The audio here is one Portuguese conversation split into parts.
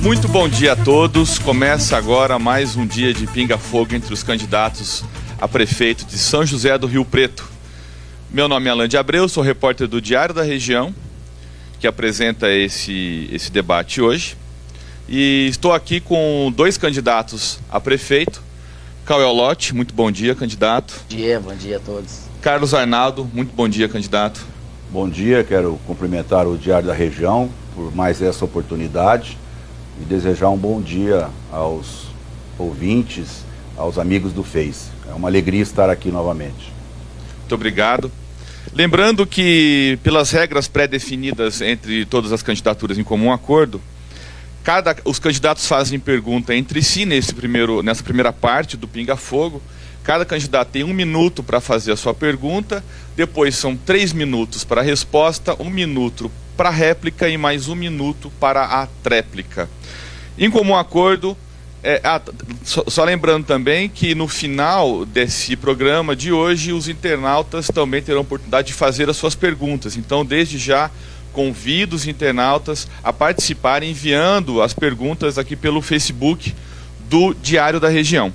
Muito bom dia a todos. Começa agora mais um dia de pinga-fogo entre os candidatos a prefeito de São José do Rio Preto. Meu nome é Alan de Abreu, sou repórter do Diário da Região, que apresenta esse debate hoje. E estou aqui com dois candidatos a prefeito. Cauel Lotti, muito bom dia, candidato. Bom dia a todos. Carlos Arnaldo, muito bom dia, candidato. Bom dia, quero cumprimentar o Diário da Região por mais essa oportunidade e desejar um bom dia aos ouvintes, aos amigos do Face. É uma alegria estar aqui novamente. Muito obrigado. Lembrando que, pelas regras pré-definidas entre todas as candidaturas em comum acordo, os candidatos fazem pergunta entre si nessa primeira parte do Pinga Fogo. Cada candidato tem 1 minuto para fazer a sua pergunta, depois são 3 minutos para a resposta, 1 minuto para a réplica e mais 1 minuto para a tréplica. Em comum acordo, só lembrando também que no final desse programa de hoje, os internautas também terão a oportunidade de fazer as suas perguntas. Então, desde já, convido os internautas a participarem enviando as perguntas aqui pelo Facebook do Diário da Região.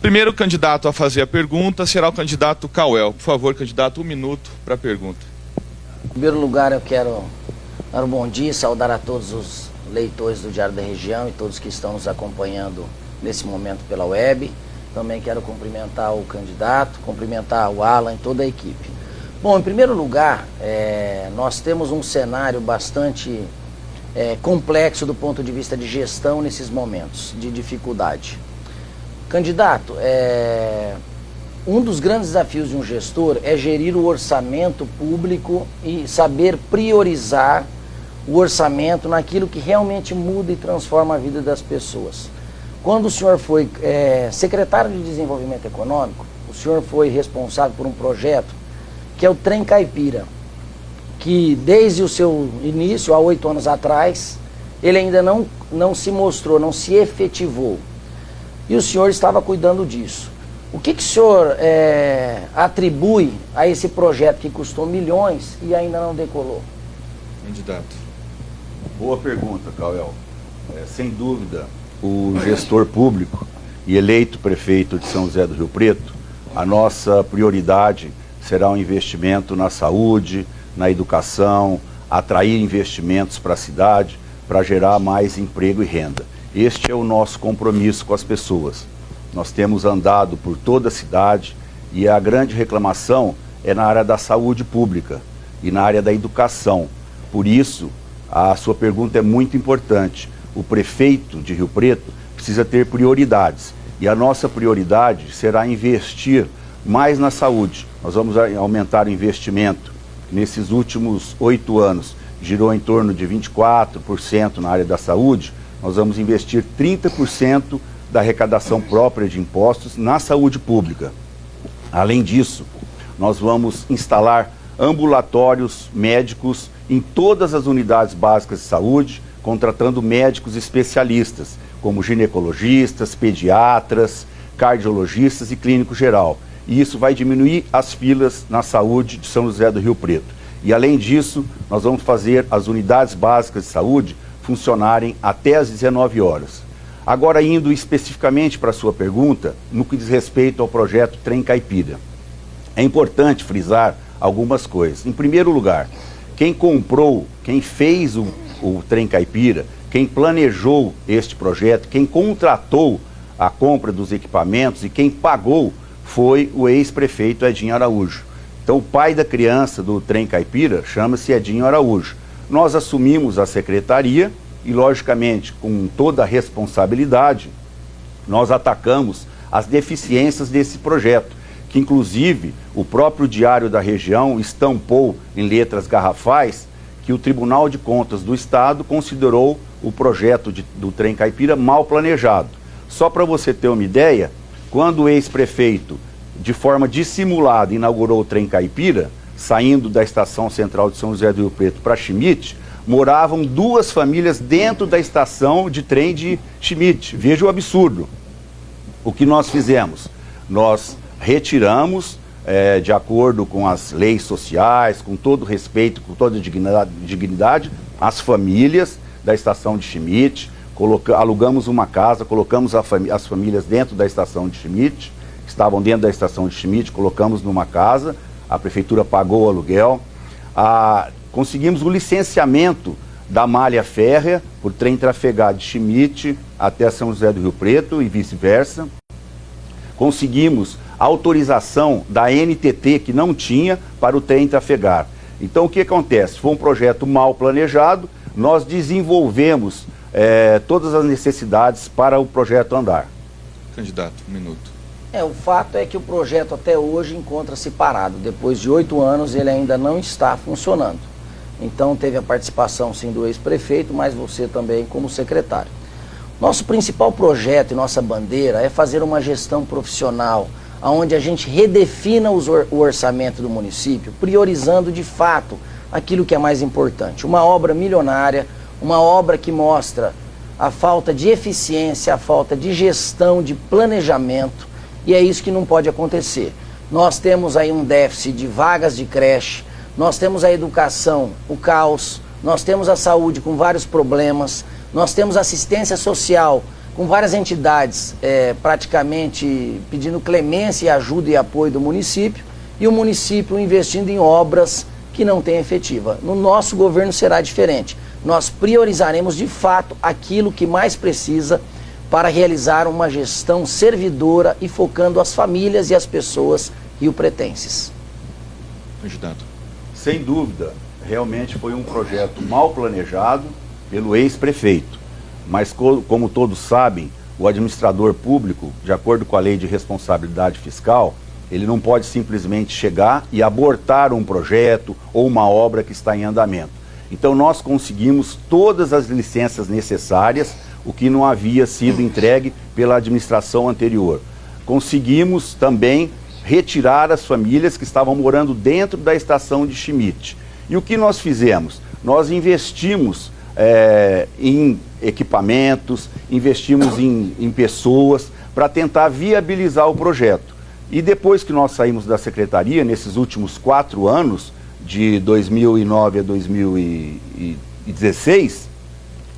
Primeiro candidato a fazer a pergunta será o candidato Cauel. Por favor, candidato, 1 minuto para a pergunta. Em primeiro lugar, eu quero dar um bom dia e saudar a todos os leitores do Diário da Região e todos que estão nos acompanhando nesse momento pela web. Também quero cumprimentar o candidato, cumprimentar o Alan e toda a equipe. Bom, em primeiro lugar, nós temos um cenário bastante complexo do ponto de vista de gestão nesses momentos de dificuldade. Candidato, um dos grandes desafios de um gestor é gerir o orçamento público e saber priorizar o orçamento naquilo que realmente muda e transforma a vida das pessoas. Quando o senhor foi secretário de Desenvolvimento Econômico, o senhor foi responsável por um projeto que é o Trem Caipira, que desde o seu início, há 8 anos atrás, ele ainda não se mostrou, não se efetivou. E o senhor estava cuidando disso. O que o senhor atribui a esse projeto que custou milhões e ainda não decolou? Candidato. Boa pergunta, Cauel. Sem dúvida, o gestor público e eleito prefeito de São José do Rio Preto, a nossa prioridade será um investimento na saúde, na educação, atrair investimentos para a cidade, para gerar mais emprego e renda. Este é o nosso compromisso com as pessoas. Nós temos andado por toda a cidade e a grande reclamação é na área da saúde pública e na área da educação. Por isso, a sua pergunta é muito importante. O prefeito de Rio Preto precisa ter prioridades e a nossa prioridade será investir mais na saúde. Nós vamos aumentar o investimento. Nesses últimos 8 anos, girou em torno de 24% na área da saúde. Nós vamos investir 30% da arrecadação própria de impostos na saúde pública. Além disso, nós vamos instalar ambulatórios médicos em todas as unidades básicas de saúde, contratando médicos especialistas, como ginecologistas, pediatras, cardiologistas e clínico geral. E isso vai diminuir as filas na saúde de São José do Rio Preto. E além disso, nós vamos fazer as unidades básicas de saúde funcionarem até às 19 horas. Agora, indo especificamente para a sua pergunta, no que diz respeito ao projeto Trem Caipira. É importante frisar algumas coisas. Em primeiro lugar, quem comprou, quem fez o Trem Caipira, quem planejou este projeto, quem contratou a compra dos equipamentos e quem pagou foi o ex-prefeito Edinho Araújo. Então, o pai da criança do Trem Caipira chama-se Edinho Araújo. Nós assumimos a secretaria e, logicamente, com toda a responsabilidade, nós atacamos as deficiências desse projeto, que inclusive o próprio Diário da Região estampou em letras garrafais que o Tribunal de Contas do Estado considerou o projeto do Trem Caipira mal planejado. Só para você ter uma ideia, quando o ex-prefeito, de forma dissimulada, inaugurou o Trem Caipira, saindo da estação central de São José do Rio Preto para Schmidt, moravam 2 famílias dentro da estação de trem de Schmidt. Veja o absurdo. O que nós fizemos? Nós retiramos, de acordo com as leis sociais, com todo respeito, com toda dignidade, as famílias da estação de Schmidt, alugamos uma casa, colocamos as famílias dentro da estação de Schmidt, estavam dentro da estação de Schmidt, colocamos numa casa, a prefeitura pagou o aluguel, conseguimos o licenciamento da malha férrea por trem trafegar de Schmidt até São José do Rio Preto e vice-versa. Conseguimos a autorização da NTT, que não tinha, para o trem trafegar. Então, o que acontece? Foi um projeto mal planejado, nós desenvolvemos todas as necessidades para o projeto andar. Candidato, 1 minuto. O fato é que o projeto até hoje encontra-se parado. Depois de 8 anos, ele ainda não está funcionando. Então, teve a participação, sim, do ex-prefeito, mas você também como secretário. Nosso principal projeto e nossa bandeira é fazer uma gestão profissional, onde a gente redefina o orçamento do município, priorizando de fato aquilo que é mais importante. Uma obra milionária, uma obra que mostra a falta de eficiência, a falta de gestão, de planejamento, e é isso que não pode acontecer. Nós temos aí um déficit de vagas de creche, nós temos a educação, o caos, nós temos a saúde com vários problemas, nós temos assistência social com várias entidades praticamente pedindo clemência e ajuda e apoio do município, e o município investindo em obras que não tem efetiva. No nosso governo será diferente. Nós priorizaremos de fato aquilo que mais precisa para realizar uma gestão servidora e focando as famílias e as pessoas riopretenses. Candidato. Sem dúvida, realmente foi um projeto mal planejado pelo ex-prefeito. Mas, como todos sabem, o administrador público, de acordo com a lei de responsabilidade fiscal, ele não pode simplesmente chegar e abortar um projeto ou uma obra que está em andamento. Então nós conseguimos todas as licenças necessárias, o que não havia sido entregue pela administração anterior. Conseguimos também retirar as famílias que estavam morando dentro da estação de Schmidt. E o que nós fizemos? Nós investimos em equipamentos, investimos em pessoas para tentar viabilizar o projeto. E depois que nós saímos da secretaria, nesses últimos 4 anos, de 2009 a 2016,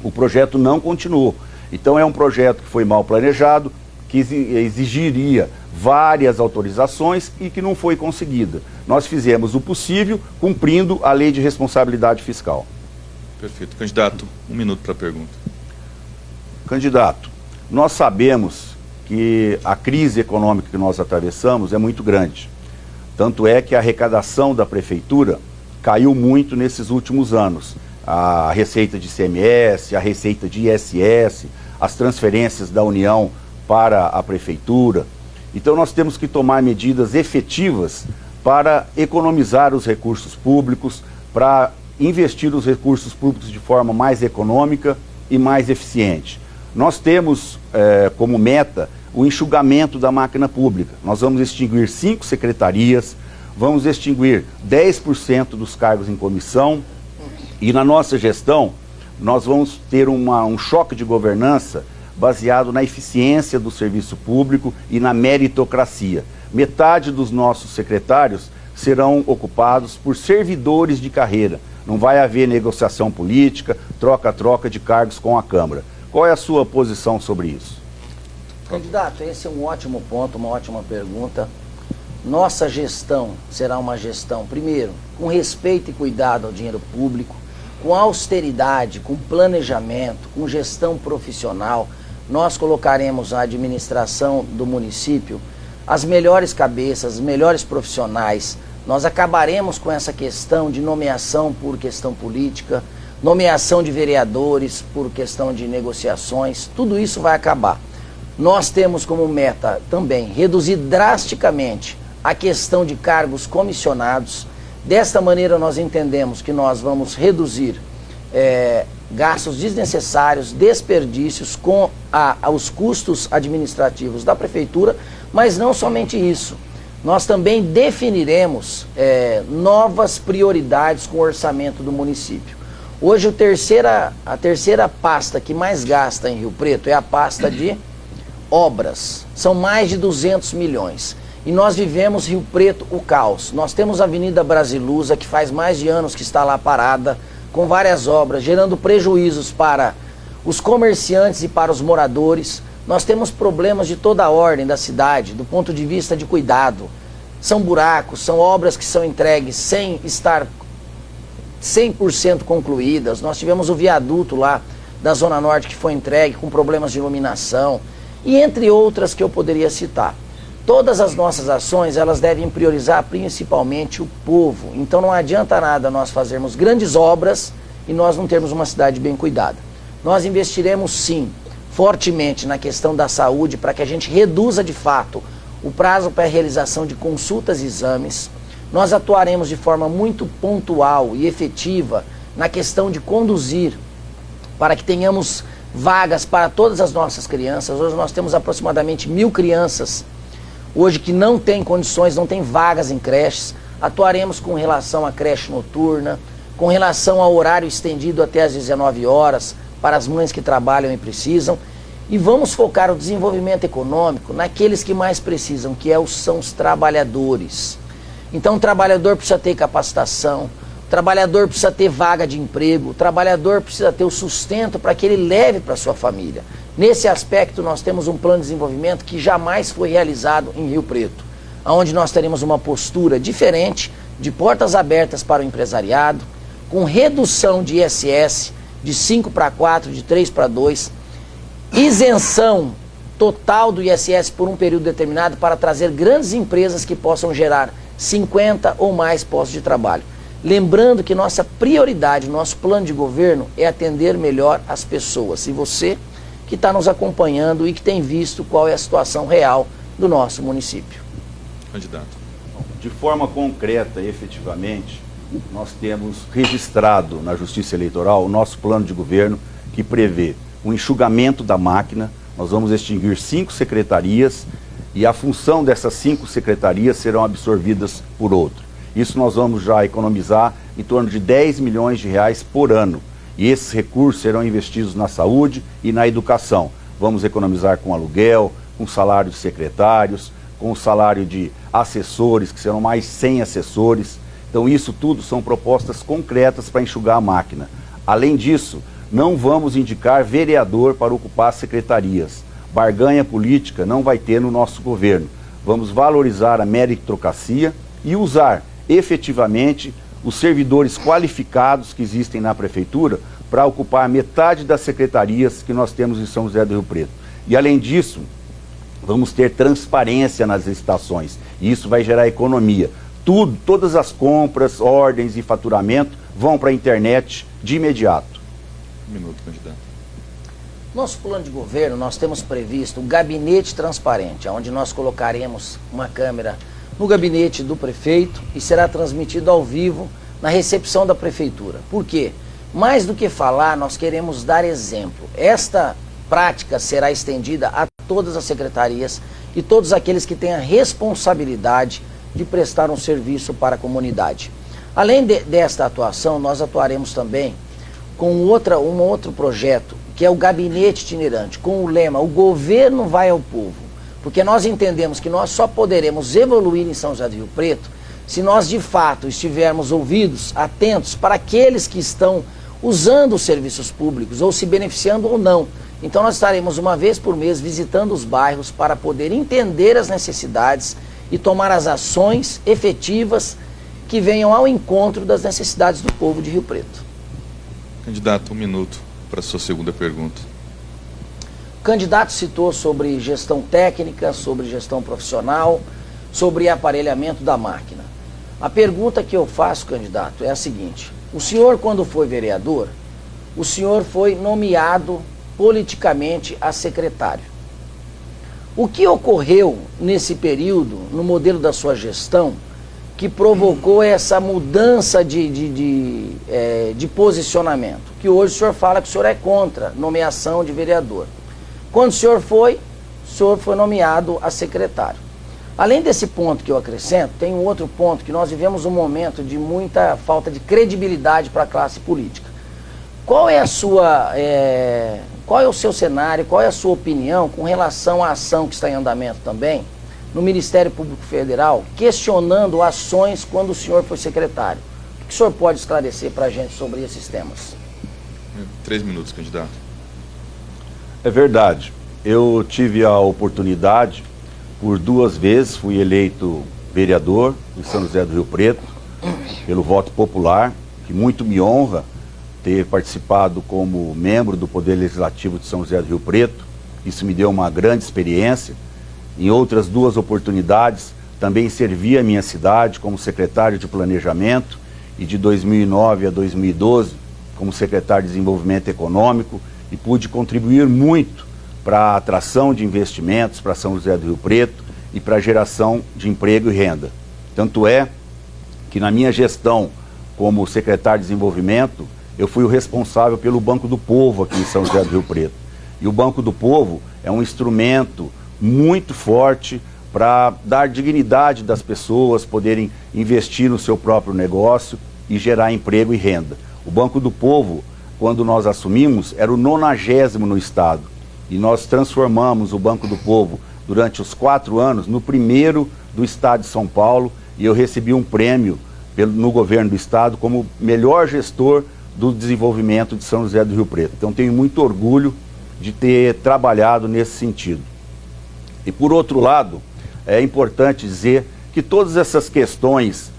o projeto não continuou. Então é um projeto que foi mal planejado, que exigiria várias autorizações e que não foi conseguida. Nós fizemos o possível cumprindo a lei de responsabilidade fiscal. Perfeito. Candidato, 1 minuto para a pergunta. Candidato, nós sabemos que a crise econômica que nós atravessamos é muito grande. Tanto é que a arrecadação da prefeitura caiu muito nesses últimos anos. A receita de ICMS, a receita de ISS, as transferências da União para a prefeitura. Então nós temos que tomar medidas efetivas para economizar os recursos públicos, para investir os recursos públicos de forma mais econômica e mais eficiente. Nós temos como meta o enxugamento da máquina pública. Nós vamos extinguir 5 secretarias, vamos extinguir 10% dos cargos em comissão e na nossa gestão nós vamos ter um choque de governança baseado na eficiência do serviço público e na meritocracia. Metade dos nossos secretários serão ocupados por servidores de carreira. Não vai haver negociação política, troca-troca de cargos com a Câmara. Qual é a sua posição sobre isso? Candidato, esse é um ótimo ponto, uma ótima pergunta. Nossa gestão será uma gestão, primeiro, com respeito e cuidado ao dinheiro público, com austeridade, com planejamento, com gestão profissional. Nós colocaremos a administração do município as melhores cabeças, os melhores profissionais. Nós acabaremos com essa questão de nomeação por questão política, nomeação de vereadores por questão de negociações, tudo isso vai acabar. Nós temos como meta também reduzir drasticamente a questão de cargos comissionados. Desta maneira nós entendemos que nós vamos reduzir gastos desnecessários, desperdícios com os custos administrativos da prefeitura, mas não somente isso. Nós também definiremos novas prioridades com o orçamento do município. Hoje a terceira pasta que mais gasta em Rio Preto é a pasta de obras. São mais de 200 milhões. E nós vivemos Rio Preto o caos. Nós temos a Avenida Brasilusa, que faz mais de anos que está lá parada, com várias obras, gerando prejuízos para os comerciantes e para os moradores. Nós temos problemas de toda a ordem da cidade, do ponto de vista de cuidado. São buracos, são obras que são entregues sem estar 100% concluídas. Nós tivemos o viaduto lá da Zona Norte que foi entregue com problemas de iluminação, e entre outras que eu poderia citar. Todas as nossas ações, elas devem priorizar principalmente o povo. Então não adianta nada nós fazermos grandes obras e nós não termos uma cidade bem cuidada. Nós investiremos sim, fortemente na questão da saúde, para que a gente reduza de fato o prazo para a realização de consultas e exames. Nós atuaremos de forma muito pontual e efetiva na questão de conduzir, para que tenhamos vagas para todas as nossas crianças. Hoje nós temos aproximadamente 1.000 crianças hoje que não têm condições, não têm vagas em creches. Atuaremos com relação à creche noturna, com relação ao horário estendido até às 19 horas, para as mães que trabalham e precisam. E vamos focar o desenvolvimento econômico naqueles que mais precisam, que são os trabalhadores. Então o trabalhador precisa ter capacitação, o trabalhador precisa ter vaga de emprego, o trabalhador precisa ter o sustento para que ele leve para sua família. Nesse aspecto nós temos um plano de desenvolvimento que jamais foi realizado em Rio Preto, onde nós teremos uma postura diferente, de portas abertas para o empresariado, com redução de ISS de 5 para 4, de 3 para 2, isenção total do ISS por um período determinado para trazer grandes empresas que possam gerar 50 ou mais postos de trabalho. Lembrando que nossa prioridade, nosso plano de governo é atender melhor as pessoas. E você que está nos acompanhando e que tem visto qual é a situação real do nosso município. Candidato. De forma concreta e efetivamente, nós temos registrado na Justiça Eleitoral o nosso plano de governo que prevê o enxugamento da máquina. Nós vamos extinguir 5 secretarias e a função dessas 5 secretarias serão absorvidas por outra. Isso nós vamos já economizar em torno de 10 milhões de reais por ano. E esses recursos serão investidos na saúde e na educação. Vamos economizar com aluguel, com salário de secretários, com o salário de assessores, que serão mais 100 assessores. Então isso tudo são propostas concretas para enxugar a máquina. Além disso, não vamos indicar vereador para ocupar secretarias. Barganha política não vai ter no nosso governo. Vamos valorizar a meritocracia e usar efetivamente os servidores qualificados que existem na prefeitura para ocupar metade das secretarias que nós temos em São José do Rio Preto. E além disso, vamos ter transparência nas licitações, e isso vai gerar economia. Todas as compras, ordens e faturamento vão para a internet de imediato. Um minuto, candidato. Nosso plano de governo, nós temos previsto um gabinete transparente, onde nós colocaremos uma câmera no gabinete do prefeito e será transmitido ao vivo na recepção da prefeitura. Por quê? Mais do que falar, nós queremos dar exemplo. Esta prática será estendida a todas as secretarias e todos aqueles que têm a responsabilidade de prestar um serviço para a comunidade. Além desta atuação, nós atuaremos também com um outro projeto, que é o gabinete itinerante, com o lema: o governo vai ao povo. Porque nós entendemos que nós só poderemos evoluir em São José do Rio Preto se nós de fato estivermos ouvidos, atentos para aqueles que estão usando os serviços públicos ou se beneficiando ou não. Então nós estaremos uma vez por mês visitando os bairros para poder entender as necessidades e tomar as ações efetivas que venham ao encontro das necessidades do povo de Rio Preto. Candidato, 1 minuto para a sua segunda pergunta. O candidato citou sobre gestão técnica, sobre gestão profissional, sobre aparelhamento da máquina. A pergunta que eu faço, candidato, é a seguinte: o senhor, quando foi vereador, o senhor foi nomeado politicamente a secretário. O que ocorreu nesse período, no modelo da sua gestão, que provocou essa mudança de posicionamento? Que hoje o senhor fala que o senhor é contra nomeação de vereador. Quando o senhor foi nomeado a secretário. Além desse ponto que eu acrescento, tem um outro ponto, que nós vivemos um momento de muita falta de credibilidade para a classe política. Qual é o seu cenário, qual é a sua opinião com relação à ação que está em andamento também no Ministério Público Federal, questionando ações quando o senhor foi secretário? O que o senhor pode esclarecer para a gente sobre esses temas? 3 minutos, candidato. É verdade. Eu tive a oportunidade, por 2 vezes, fui eleito vereador em São José do Rio Preto, pelo voto popular, que muito me honra ter participado como membro do Poder Legislativo de São José do Rio Preto. Isso me deu uma grande experiência. Em outras 2 oportunidades, também servi a minha cidade como secretário de Planejamento e de 2009 a 2012 como secretário de Desenvolvimento Econômico, e pude contribuir muito para a atração de investimentos para São José do Rio Preto e para a geração de emprego e renda. Tanto é que na minha gestão como secretário de Desenvolvimento, eu fui o responsável pelo Banco do Povo aqui em São José do Rio Preto. E o Banco do Povo é um instrumento muito forte para dar dignidade das pessoas poderem investir no seu próprio negócio e gerar emprego e renda. O Banco do Povo, quando nós assumimos, era o 90º no estado. E nós transformamos o Banco do Povo durante os 4 anos no primeiro do estado de São Paulo, e eu recebi um prêmio no governo do estado como melhor gestor do desenvolvimento de São José do Rio Preto. Então tenho muito orgulho de ter trabalhado nesse sentido. E por outro lado, é importante dizer que todas essas questões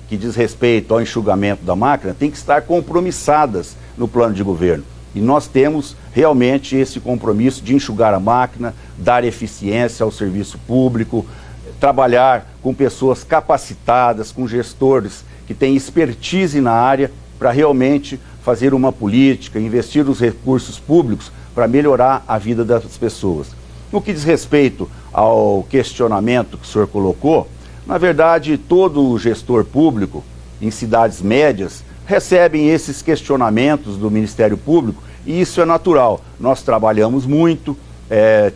que diz respeito ao enxugamento da máquina têm que estar compromissadas no plano de governo. E nós temos realmente esse compromisso de enxugar a máquina, dar eficiência ao serviço público, trabalhar com pessoas capacitadas, com gestores que têm expertise na área para realmente fazer uma política, investir os recursos públicos para melhorar a vida das pessoas. No que diz respeito ao questionamento que o senhor colocou, na verdade, todo gestor público em cidades médias recebem esses questionamentos do Ministério Público, e isso é natural. Nós trabalhamos muito,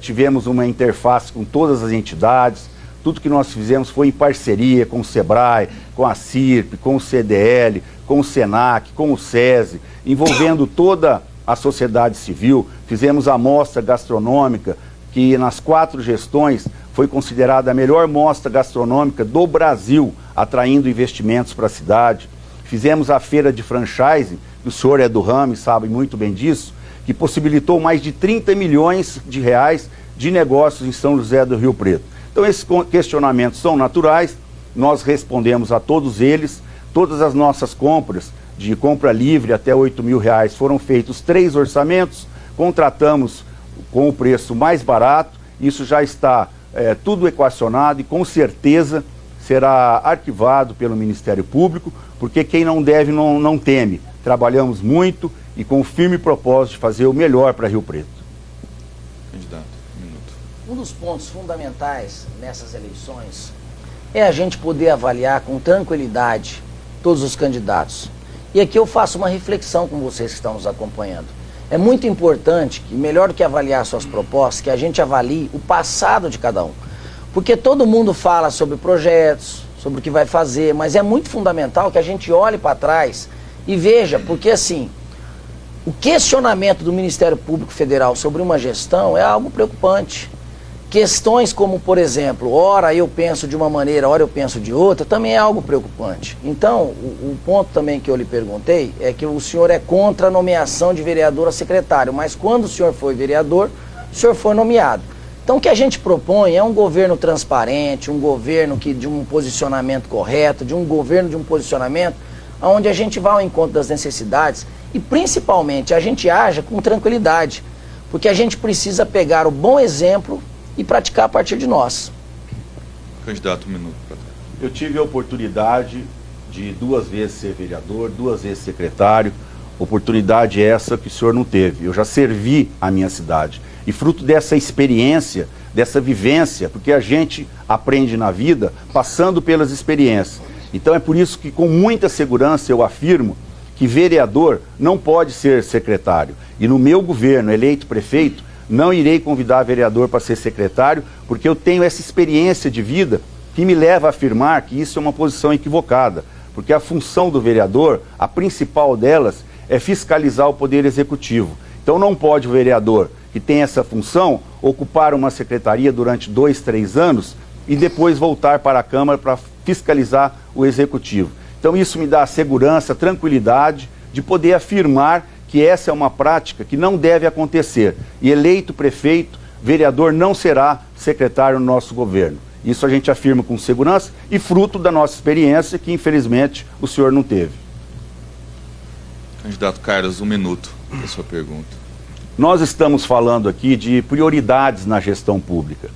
tivemos uma interface com todas as entidades, tudo que nós fizemos foi em parceria com o SEBRAE, com a CIRP, com o CDL, com o SENAC, com o SESI, envolvendo toda a sociedade civil. Fizemos a mostra gastronômica, que nas 4 gestões foi considerada a melhor mostra gastronômica do Brasil, atraindo investimentos para a cidade. Fizemos a feira de franchising, que o senhor é do ramo e sabe muito bem disso, que possibilitou mais de 30 milhões de reais de negócios em São José do Rio Preto. Então esses questionamentos são naturais, nós respondemos a todos eles. Todas as nossas compras, de compra livre até R$8.000, foram feitos 3 orçamentos, contratamos com o preço mais barato. Isso já está tudo equacionado e com certeza será arquivado pelo Ministério Público, porque quem não deve não teme. Trabalhamos muito e com o firme propósito de fazer o melhor para Rio Preto. Candidato, 1 minuto. Um dos pontos fundamentais nessas eleições é a gente poder avaliar com tranquilidade todos os candidatos. E aqui eu faço uma reflexão com vocês que estão nos acompanhando. É muito importante, que melhor do que avaliar suas propostas, que a gente avalie o passado de cada um. Porque todo mundo fala sobre projetos, sobre o que vai fazer, mas é muito fundamental que a gente olhe para trás e veja, porque assim, o questionamento do Ministério Público Federal sobre uma gestão é algo preocupante. Questões como, por exemplo, ora eu penso de uma maneira, ora eu penso de outra, também é algo preocupante. Então, o ponto também que eu lhe perguntei é que o senhor é contra a nomeação de vereador a secretário, mas quando o senhor foi vereador, o senhor foi nomeado. Então, o que a gente propõe é um governo transparente, um governo de um posicionamento correto, de um governo de um posicionamento onde a gente vá ao encontro das necessidades e, principalmente, a gente haja com tranquilidade, porque a gente precisa pegar o bom exemplo e praticar a partir de nós. Candidato, um minuto. Eu tive a oportunidade de 2 vezes ser vereador, 2 vezes secretário, oportunidade essa que o senhor não teve. Eu já servi a minha cidade. E fruto dessa experiência, dessa vivência, porque a gente aprende na vida passando pelas experiências. Então é por isso que com muita segurança eu afirmo que vereador não pode ser secretário. E no meu governo, eleito prefeito, não irei convidar vereador para ser secretário, porque eu tenho essa experiência de vida que me leva a afirmar que isso é uma posição equivocada. Porque a função do vereador, a principal delas, é fiscalizar o Poder Executivo. Então não pode o vereador que tem essa função ocupar uma secretaria durante 2, 3 anos e depois voltar para a Câmara para fiscalizar o Executivo. Então isso me dá a segurança, a tranquilidade de poder afirmar que essa é uma prática que não deve acontecer. E eleito prefeito, vereador não será secretário no nosso governo. Isso a gente afirma com segurança e fruto da nossa experiência, que infelizmente o senhor não teve. Candidato Carlos, um minuto para a sua pergunta. Nós estamos falando aqui de prioridades na gestão pública.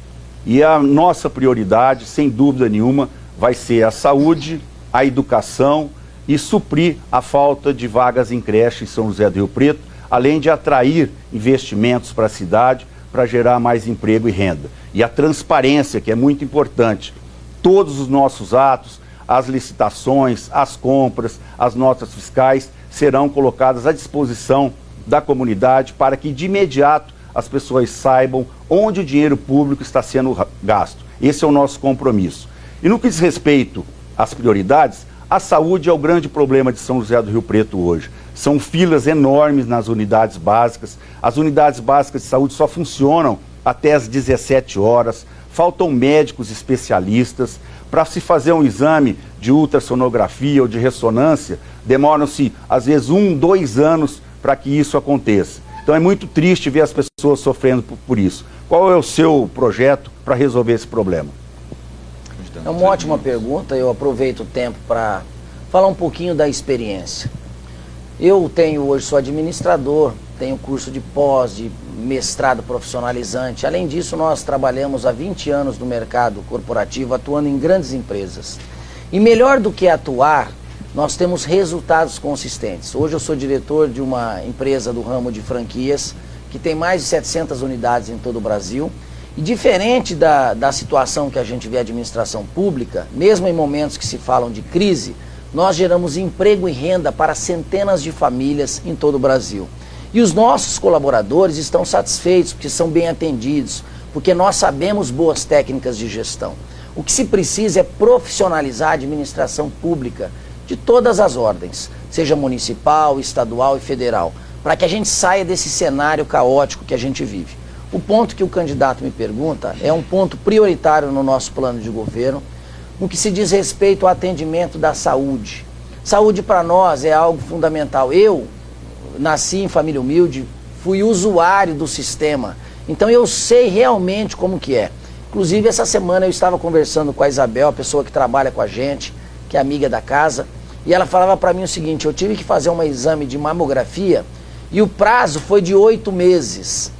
E a nossa prioridade, sem dúvida nenhuma, vai ser a saúde, a educação e suprir a falta de vagas em creche em São José do Rio Preto, além de atrair investimentos para a cidade para gerar mais emprego e renda. E a transparência, que é muito importante. Todos os nossos atos, as licitações, as compras, as notas fiscais serão colocadas à disposição da comunidade para que de imediato as pessoas saibam onde o dinheiro público está sendo gasto. Esse é o nosso compromisso. E no que diz respeito às prioridades, a saúde é o grande problema de São José do Rio Preto hoje. São filas enormes nas unidades básicas. As unidades básicas de saúde só funcionam até às 17 horas. Faltam médicos especialistas. Para se fazer um exame de ultrassonografia ou de ressonância, demoram-se às vezes 1, 2 anos para que isso aconteça. Então é muito triste ver as pessoas sofrendo por isso. Qual é o seu projeto para resolver esse problema? É uma ótima pergunta, eu aproveito o tempo para falar um pouquinho da experiência. Eu sou administrador, tenho curso de pós, de mestrado profissionalizante. Além disso, nós trabalhamos há 20 anos no mercado corporativo, atuando em grandes empresas. E melhor do que atuar, nós temos resultados consistentes. Hoje eu sou diretor de uma empresa do ramo de franquias, que tem mais de 700 unidades em todo o Brasil. E diferente da situação que a gente vê a administração pública, mesmo em momentos que se falam de crise, nós geramos emprego e renda para centenas de famílias em todo o Brasil. E os nossos colaboradores estão satisfeitos, porque são bem atendidos, porque nós sabemos boas técnicas de gestão. O que se precisa é profissionalizar a administração pública de todas as ordens, seja municipal, estadual e federal, para que a gente saia desse cenário caótico que a gente vive. O ponto que o candidato me pergunta é um ponto prioritário no nosso plano de governo, no que se diz respeito ao atendimento da saúde. Saúde para nós é algo fundamental. Eu nasci em família humilde, fui usuário do sistema, então eu sei realmente como que é. Inclusive essa semana eu estava conversando com a Isabel, a pessoa que trabalha com a gente, que é amiga da casa, e ela falava para mim o seguinte: eu tive que fazer um exame de mamografia e o prazo foi de 8 meses.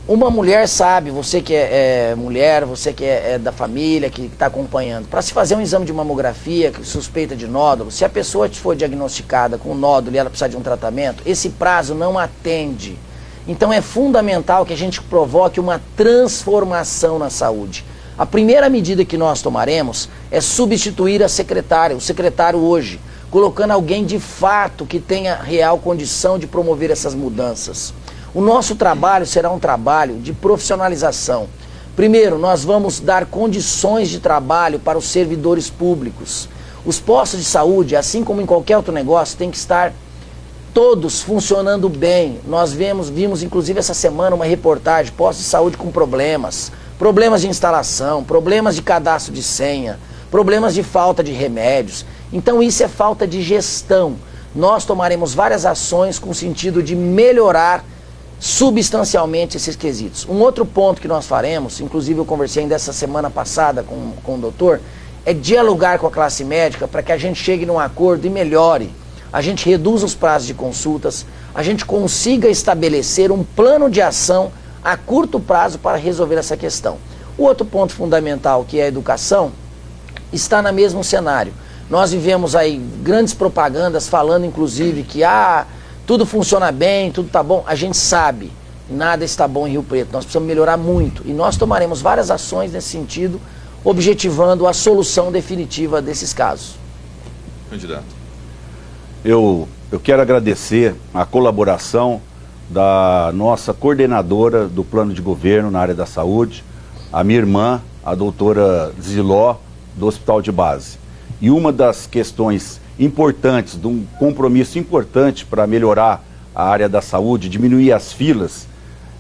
Uma mulher sabe, você que é mulher, você que é da família, que está acompanhando, para se fazer um exame de mamografia, suspeita de nódulo, se a pessoa for diagnosticada com nódulo e ela precisar de um tratamento, esse prazo não atende. Então é fundamental que a gente provoque uma transformação na saúde. A primeira medida que nós tomaremos é substituir a secretária, o secretário hoje, colocando alguém de fato que tenha real condição de promover essas mudanças. O nosso trabalho será um trabalho de profissionalização. Primeiro, nós vamos dar condições de trabalho para os servidores públicos. Os postos de saúde, assim como em qualquer outro negócio, tem que estar todos funcionando bem. Nós vimos inclusive essa semana uma reportagem, postos de saúde com problemas, problemas de instalação, problemas de cadastro de senha, problemas de falta de remédios. Então isso é falta de gestão. Nós tomaremos várias ações com o sentido de melhorar substancialmente esses quesitos. Um outro ponto que nós faremos, inclusive eu conversei ainda essa semana passada com o doutor, é dialogar com a classe médica para que a gente chegue num acordo e melhore. A gente reduza os prazos de consultas, a gente consiga estabelecer um plano de ação a curto prazo para resolver essa questão. O outro ponto fundamental, que é a educação, está no mesmo cenário. Nós vivemos aí grandes propagandas falando inclusive que tudo funciona bem, tudo está bom. A gente sabe, nada está bom em Rio Preto, nós precisamos melhorar muito e nós tomaremos várias ações nesse sentido, objetivando a solução definitiva desses casos. Candidato. Eu quero agradecer a colaboração da nossa coordenadora do plano de governo na área da saúde, a minha irmã, a doutora Ziló, do Hospital de Base. E uma das questões importantes, de um compromisso importante para melhorar a área da saúde, diminuir as filas,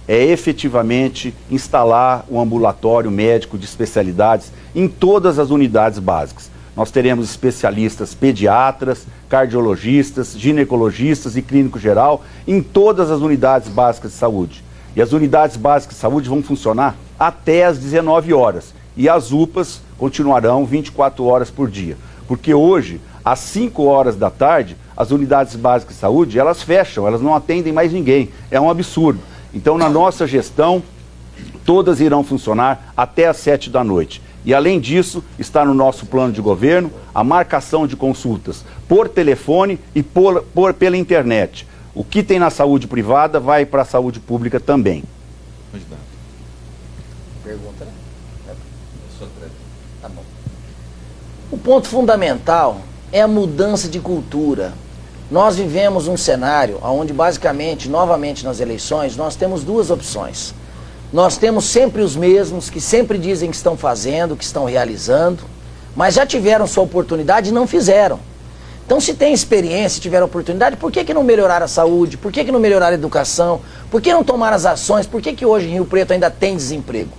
é efetivamente instalar um ambulatório médico de especialidades em todas as unidades básicas. Nós teremos especialistas pediatras, cardiologistas, ginecologistas e clínico geral em todas as unidades básicas de saúde. E as unidades básicas de saúde vão funcionar até às 19 horas. E as UPAs continuarão 24 horas por dia. Porque hoje, às 5 horas da tarde, as unidades básicas de saúde, elas fecham, elas não atendem mais ninguém. É um absurdo. Então, na nossa gestão, todas irão funcionar até às 7 da noite. E, além disso, está no nosso plano de governo a marcação de consultas por telefone e pela internet. O que tem na saúde privada vai para a saúde pública também. Pergunta, né? Tá bom. O ponto fundamental é a mudança de cultura. Nós vivemos um cenário onde, basicamente, novamente nas eleições, nós temos duas opções. Nós temos sempre os mesmos, que sempre dizem que estão fazendo, que estão realizando, mas já tiveram sua oportunidade e não fizeram. Então, se tem experiência, se tiver oportunidade, por que não melhorar a saúde? Por que não melhorar a educação? Por que não tomar as ações? Por que hoje em Rio Preto ainda tem desemprego?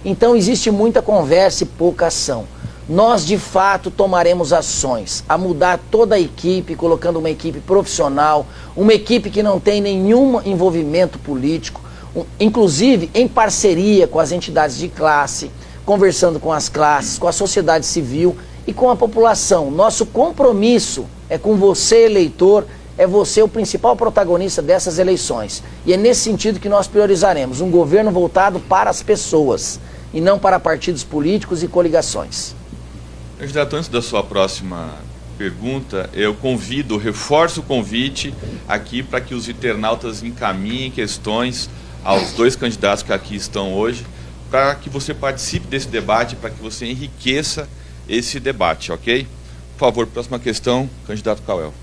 Então, existe muita conversa e pouca ação. Nós, de fato, tomaremos ações a mudar toda a equipe, colocando uma equipe profissional, uma equipe que não tem nenhum envolvimento político, inclusive em parceria com as entidades de classe, conversando com as classes, com a sociedade civil e com a população. Nosso compromisso é com você, eleitor, é você o principal protagonista dessas eleições. E é nesse sentido que nós priorizaremos um governo voltado para as pessoas e não para partidos políticos e coligações. Candidato, antes da sua próxima pergunta, eu reforço o convite aqui para que os internautas encaminhem questões aos dois candidatos que aqui estão hoje, para que você participe desse debate, para que você enriqueça esse debate, ok? Por favor, próxima questão, candidato Cauel.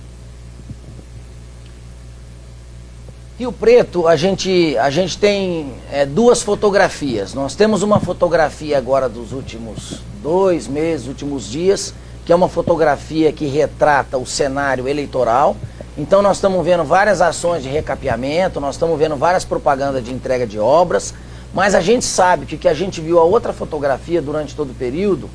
Rio Preto, a gente tem duas fotografias. Nós temos uma fotografia agora dos últimos 2 meses, últimos dias, que é uma fotografia que retrata o cenário eleitoral. Então nós estamos vendo várias ações de recapeamento, nós estamos vendo várias propagandas de entrega de obras, mas a gente sabe que o que a gente viu a outra fotografia durante todo o período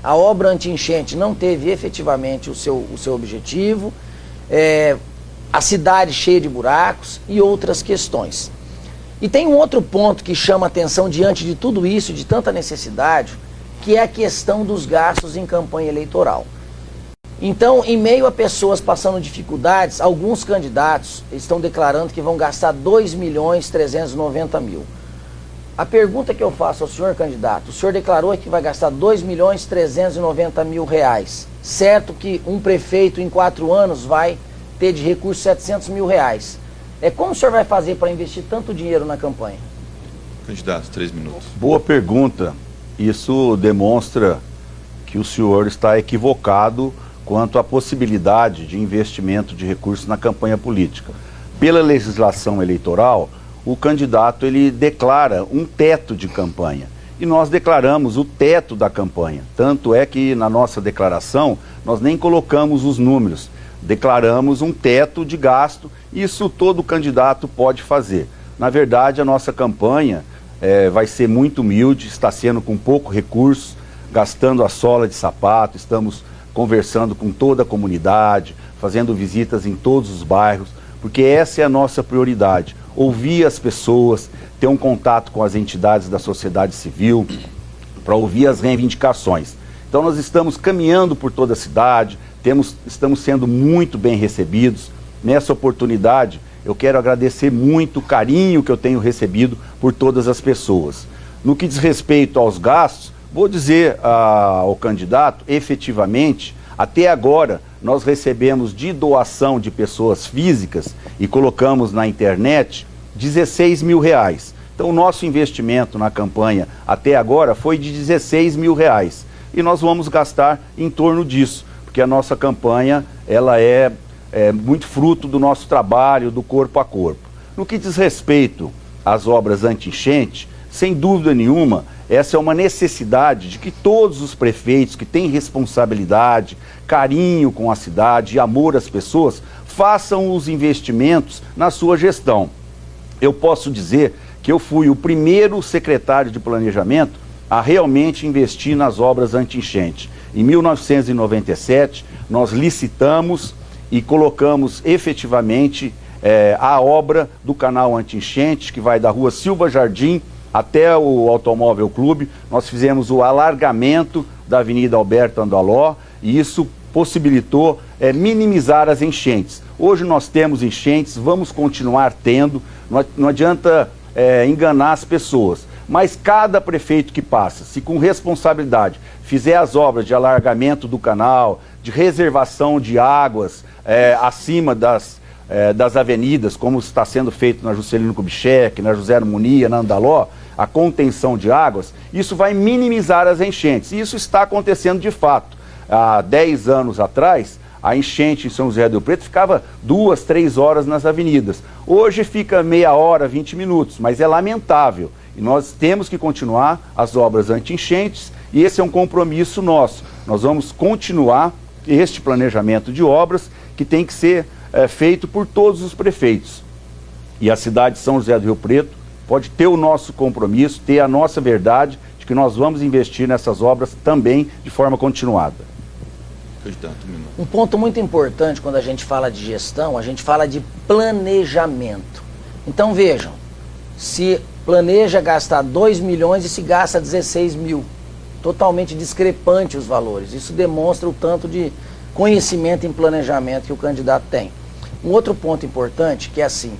a obra anti-enchente não teve efetivamente o seu objetivo, a cidade cheia de buracos e outras questões. E tem um outro ponto que chama atenção diante de tudo isso, de tanta necessidade, que é a questão dos gastos em campanha eleitoral. Então, em meio a pessoas passando dificuldades, alguns candidatos estão declarando que vão gastar 2.390.000. A pergunta que eu faço ao senhor candidato, o senhor declarou que vai gastar 2.390.000 reais. Certo que um prefeito em 4 anos vai ter de recurso 700 mil reais. Como o senhor vai fazer para investir tanto dinheiro na campanha? Candidato, 3 minutos. Boa pergunta. Isso demonstra que o senhor está equivocado quanto à possibilidade de investimento de recursos na campanha política. Pela legislação eleitoral, o candidato ele declara um teto de campanha. E nós declaramos o teto da campanha. Tanto é que na nossa declaração nós nem colocamos os números. Declaramos um teto de gasto, isso todo candidato pode fazer. Na verdade, a nossa campanha vai ser muito humilde, está sendo com pouco recurso, gastando a sola de sapato, estamos conversando com toda a comunidade, fazendo visitas em todos os bairros, porque essa é a nossa prioridade, ouvir as pessoas, ter um contato com as entidades da sociedade civil, para ouvir as reivindicações. Então nós estamos caminhando por toda a cidade, estamos sendo muito bem recebidos. Nessa oportunidade, eu quero agradecer muito o carinho que eu tenho recebido por todas as pessoas. No que diz respeito aos gastos, vou dizer ao candidato, efetivamente, até agora nós recebemos de doação de pessoas físicas e colocamos na internet R$16 mil. Então o nosso investimento na campanha até agora foi de R$16 mil. E nós vamos gastar em torno disso, porque a nossa campanha ela é muito fruto do nosso trabalho, do corpo a corpo. No que diz respeito às obras anti-enchente, sem dúvida nenhuma, essa é uma necessidade de que todos os prefeitos que têm responsabilidade, carinho com a cidade e amor às pessoas, façam os investimentos na sua gestão. Eu posso dizer que eu fui o primeiro secretário de planejamento a realmente investir nas obras anti-enchente. Em 1997, nós licitamos e colocamos efetivamente a obra do canal anti-enchente, que vai da rua Silva Jardim até o Automóvel Clube. Nós fizemos o alargamento da Avenida Alberto Andaló e isso possibilitou minimizar as enchentes. Hoje nós temos enchentes, vamos continuar tendo, não adianta enganar as pessoas. Mas cada prefeito que passa, se com responsabilidade fizer as obras de alargamento do canal, de reservação de águas acima das avenidas, como está sendo feito na Juscelino Kubitschek, na José Munia, na Andaló, a contenção de águas, isso vai minimizar as enchentes. E isso está acontecendo de fato. Há 10 anos atrás, a enchente em São José do Rio Preto ficava 2, 3 horas nas avenidas. Hoje fica meia hora, 20 minutos, mas é lamentável. E nós temos que continuar as obras anti-enchentes e esse é um compromisso nosso. Nós vamos continuar este planejamento de obras que tem que ser feito por todos os prefeitos. E a cidade de São José do Rio Preto pode ter o nosso compromisso, ter a nossa verdade de que nós vamos investir nessas obras também de forma continuada. Um ponto muito importante quando a gente fala de gestão, a gente fala de planejamento. Então vejam, se planeja gastar 2 milhões e se gasta 16 mil. Totalmente discrepante os valores. Isso demonstra o tanto de conhecimento em planejamento que o candidato tem. Um outro ponto importante que é assim,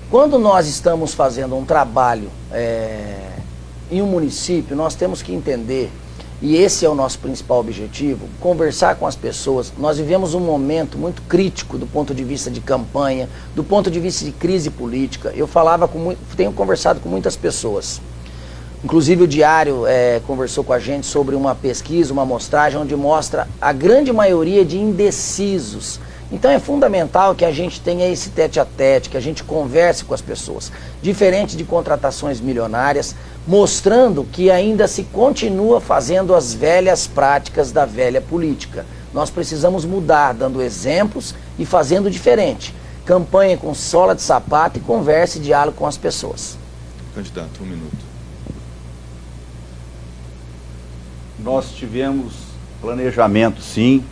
quando nós estamos fazendo um trabalho em um município, nós temos que entender, e esse é o nosso principal objetivo, conversar com as pessoas. Nós vivemos um momento muito crítico do ponto de vista de campanha, do ponto de vista de crise política. Eu tenho conversado com muitas pessoas. Inclusive o Diário conversou com a gente sobre uma pesquisa, uma amostragem, onde mostra a grande maioria de indecisos. Então é fundamental que a gente tenha esse tete-a-tete, que a gente converse com as pessoas. Diferente de contratações milionárias, mostrando que ainda se continua fazendo as velhas práticas da velha política. Nós precisamos mudar, dando exemplos e fazendo diferente. Campanha com sola de sapato e converse e diálogo com as pessoas. Candidato, 1 minuto. Nós tivemos planejamento, sim,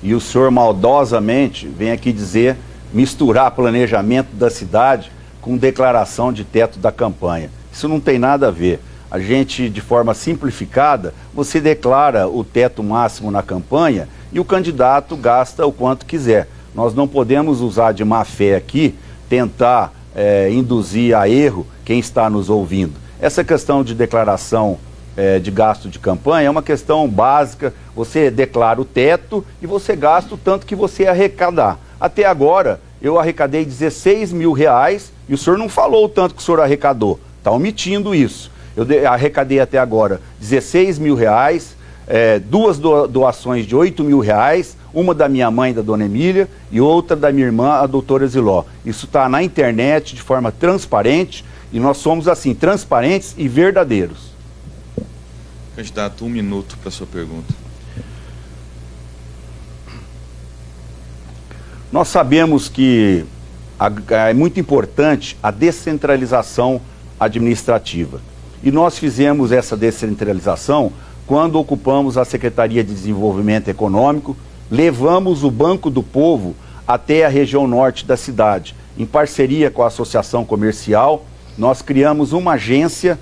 e o senhor maldosamente vem aqui dizer, misturar planejamento da cidade com declaração de teto da campanha. Isso não tem nada a ver. A gente, de forma simplificada, você declara o teto máximo na campanha e o candidato gasta o quanto quiser. Nós não podemos usar de má fé aqui, tentar induzir a erro quem está nos ouvindo. Essa questão de declaração de gasto de campanha é uma questão básica. Você declara o teto e você gasta o tanto que você arrecadar. Até agora, eu arrecadei 16 mil reais e o senhor não falou o tanto que o senhor arrecadou. Está omitindo isso. Eu arrecadei até agora 16 mil reais, 2 doações de 8 mil reais, uma da minha mãe, da dona Emília, e outra da minha irmã, a doutora Ziló. Isso está na internet de forma transparente e nós somos assim, transparentes e verdadeiros. Candidato, 1 minuto para a sua pergunta. Nós sabemos que é muito importante a descentralização administrativa. E nós fizemos essa descentralização quando ocupamos a Secretaria de Desenvolvimento Econômico, levamos o Banco do Povo até a região norte da cidade. Em parceria com a Associação Comercial, nós criamos uma agência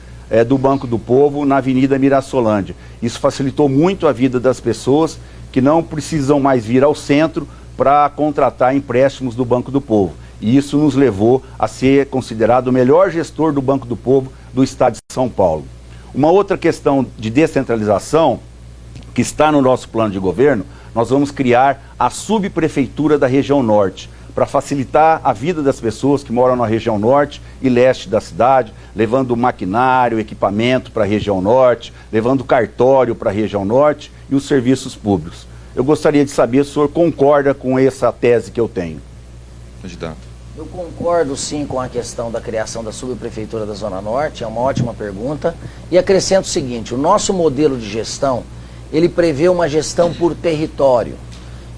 do Banco do Povo na Avenida Mirassolândia. Isso facilitou muito a vida das pessoas que não precisam mais vir ao centro para contratar empréstimos do Banco do Povo. E isso nos levou a ser considerado o melhor gestor do Banco do Povo do estado de São Paulo. Uma outra questão de descentralização que está no nosso plano de governo, nós vamos criar a subprefeitura da região norte, para facilitar a vida das pessoas que moram na região norte e leste da cidade, levando maquinário, equipamento para a região norte, levando cartório para a região norte e os serviços públicos. Eu gostaria de saber se o senhor concorda com essa tese que eu tenho. Candidato. Eu concordo sim com a questão da criação da subprefeitura da Zona Norte, é uma ótima pergunta. E acrescento o seguinte, o nosso modelo de gestão, ele prevê uma gestão por território.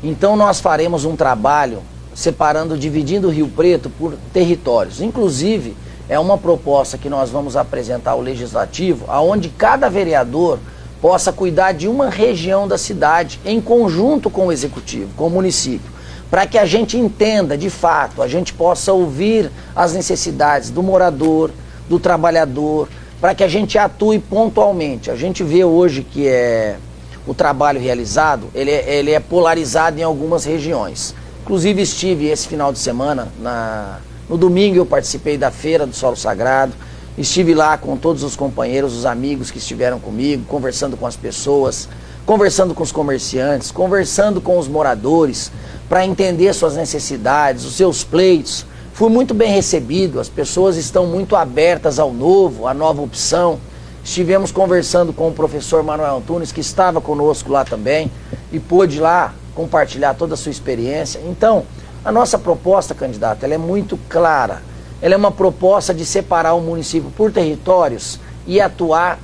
Então nós faremos um trabalho separando, dividindo o Rio Preto por territórios. Inclusive, é uma proposta que nós vamos apresentar ao Legislativo, onde cada vereador possa cuidar de uma região da cidade, em conjunto com o Executivo, com o município, para que a gente entenda, de fato, a gente possa ouvir as necessidades do morador, do trabalhador, para que a gente atue pontualmente. A gente vê hoje que o trabalho realizado, ele é polarizado em algumas regiões. Inclusive estive esse final de semana, no domingo eu participei da Feira do Solo Sagrado, estive lá com todos os companheiros, os amigos que estiveram comigo, conversando com as pessoas, conversando com os comerciantes, conversando com os moradores, para entender suas necessidades, os seus pleitos. Fui muito bem recebido, as pessoas estão muito abertas ao novo, à nova opção. Estivemos conversando com o professor Manuel Antunes, que estava conosco lá também, e pôde lá compartilhar toda a sua experiência. Então, a nossa proposta, candidato, ela é muito clara. Ela é uma proposta de separar o município por territórios e atuar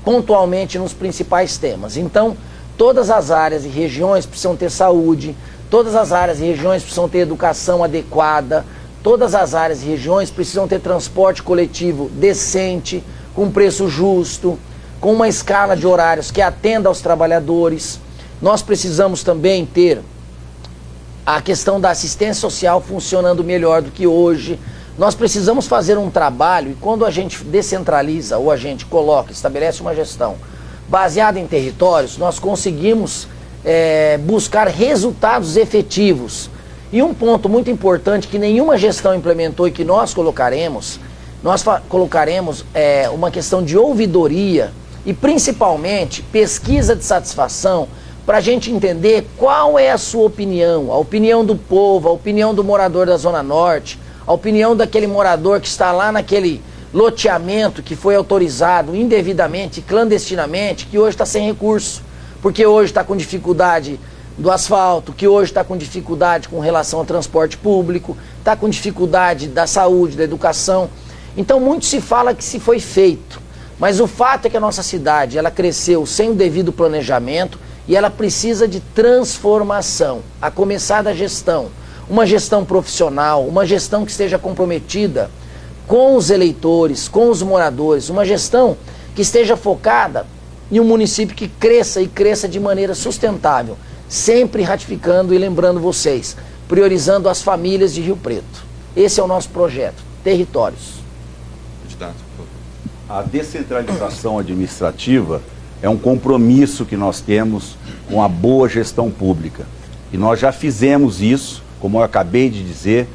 pontualmente nos principais temas. Então, todas as áreas e regiões precisam ter saúde, todas as áreas e regiões precisam ter educação adequada, todas as áreas e regiões precisam ter transporte coletivo decente, com preço justo, com uma escala de horários que atenda aos trabalhadores. Nós precisamos também ter a questão da assistência social funcionando melhor do que hoje. Nós precisamos fazer um trabalho, e quando a gente descentraliza ou a gente estabelece uma gestão baseada em territórios, nós conseguimos buscar resultados efetivos. E um ponto muito importante que nenhuma gestão implementou e que nós colocaremos uma questão de ouvidoria e principalmente pesquisa de satisfação, para a gente entender qual é a sua opinião, a opinião do povo, a opinião do morador da Zona Norte, a opinião daquele morador que está lá naquele loteamento que foi autorizado indevidamente, clandestinamente, que hoje está sem recurso, porque hoje está com dificuldade do asfalto, que hoje está com dificuldade com relação ao transporte público, está com dificuldade da saúde, da educação. Então muito se fala que se foi feito, mas o fato é que a nossa cidade ela cresceu sem o devido planejamento e ela precisa de transformação, a começar da gestão. Uma gestão profissional, uma gestão que esteja comprometida com os eleitores, com os moradores, uma gestão que esteja focada em um município que cresça e cresça de maneira sustentável, sempre ratificando e lembrando vocês, priorizando as famílias de Rio Preto. Esse é o nosso projeto, territórios. Candidato, por favor. A descentralização administrativa é um compromisso que nós temos com a boa gestão pública. E nós já fizemos isso, como eu acabei de dizer,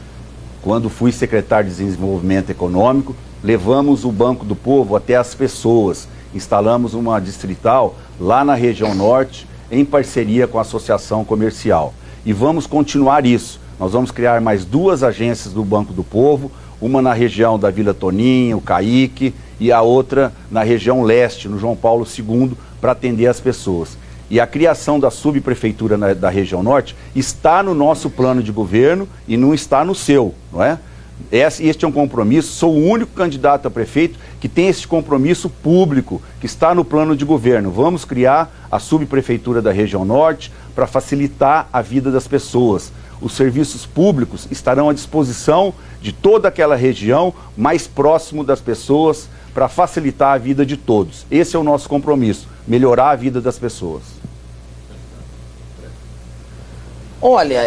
quando fui secretário de Desenvolvimento Econômico, levamos o Banco do Povo até as pessoas, instalamos uma distrital lá na região norte, em parceria com a Associação Comercial. E vamos continuar isso. Nós vamos criar mais 2 agências do Banco do Povo, uma na região da Vila Toninho, Caique, e a outra na região leste, no João Paulo II, para atender as pessoas. E a criação da subprefeitura da região norte está no nosso plano de governo e não está no seu, não é? Este é um compromisso, sou o único candidato a prefeito que tem esse compromisso público, que está no plano de governo. Vamos criar a subprefeitura da região norte para facilitar a vida das pessoas. Os serviços públicos estarão à disposição de toda aquela região, mais próximo das pessoas, para facilitar a vida de todos. Esse é o nosso compromisso, melhorar a vida das pessoas. Olha,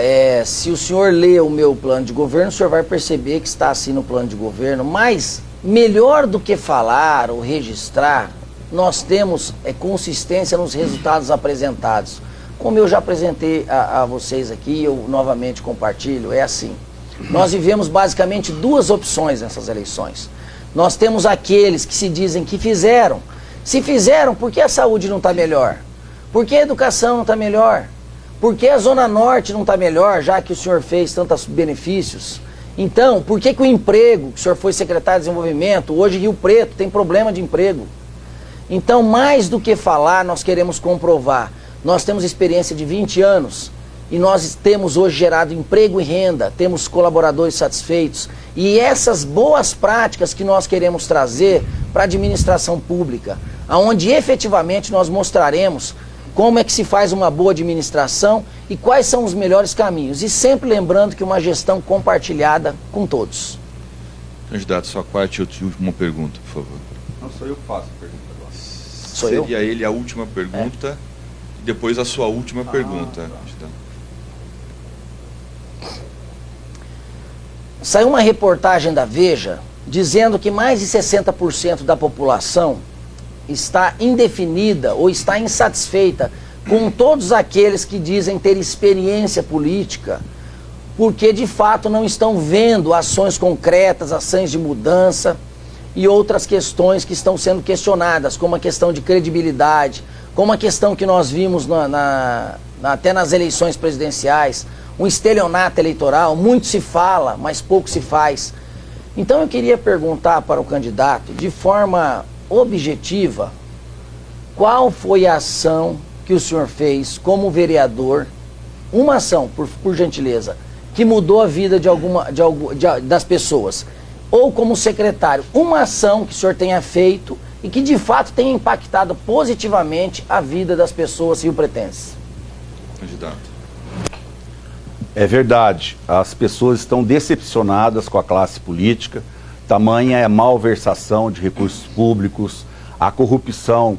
se o senhor lê o meu plano de governo, o senhor vai perceber que está assim no plano de governo, mas melhor do que falar ou registrar, nós temos consistência nos resultados apresentados. Como eu já apresentei a vocês aqui, eu novamente compartilho, é assim. Nós vivemos basicamente duas opções nessas eleições. Nós temos aqueles que se dizem que fizeram. Se fizeram, por que a saúde não está melhor? Por que a educação não está melhor? Por que a Zona Norte não está melhor, já que o senhor fez tantos benefícios? Então, por que o emprego, que o senhor foi secretário de desenvolvimento, hoje Rio Preto tem problema de emprego? Então, mais do que falar, nós queremos comprovar. Nós temos experiência de 20 anos e nós temos hoje gerado emprego e renda, temos colaboradores satisfeitos. E essas boas práticas que nós queremos trazer para a administração pública, onde efetivamente nós mostraremos como é que se faz uma boa administração e quais são os melhores caminhos. E sempre lembrando que uma gestão compartilhada com todos. Candidato, sua quarta e última pergunta, por favor. Não sou eu que faço a pergunta agora. Seria ele a última pergunta e depois a sua última pergunta. Saiu uma reportagem da Veja dizendo que mais de 60% da população está indefinida ou está insatisfeita com todos aqueles que dizem ter experiência política, porque de fato não estão vendo ações concretas, ações de mudança e outras questões que estão sendo questionadas, como a questão de credibilidade, como a questão que nós vimos até nas eleições presidenciais, um estelionato eleitoral, muito se fala, mas pouco se faz. Então eu queria perguntar para o candidato, de forma objetiva, qual foi a ação que o senhor fez como vereador, uma ação, por gentileza, que mudou a vida das pessoas, ou como secretário, uma ação que o senhor tenha feito e que de fato tenha impactado positivamente a vida das pessoas riopretenses. Candidato. É verdade, as pessoas estão decepcionadas com a classe política, tamanha é a malversação de recursos públicos, a corrupção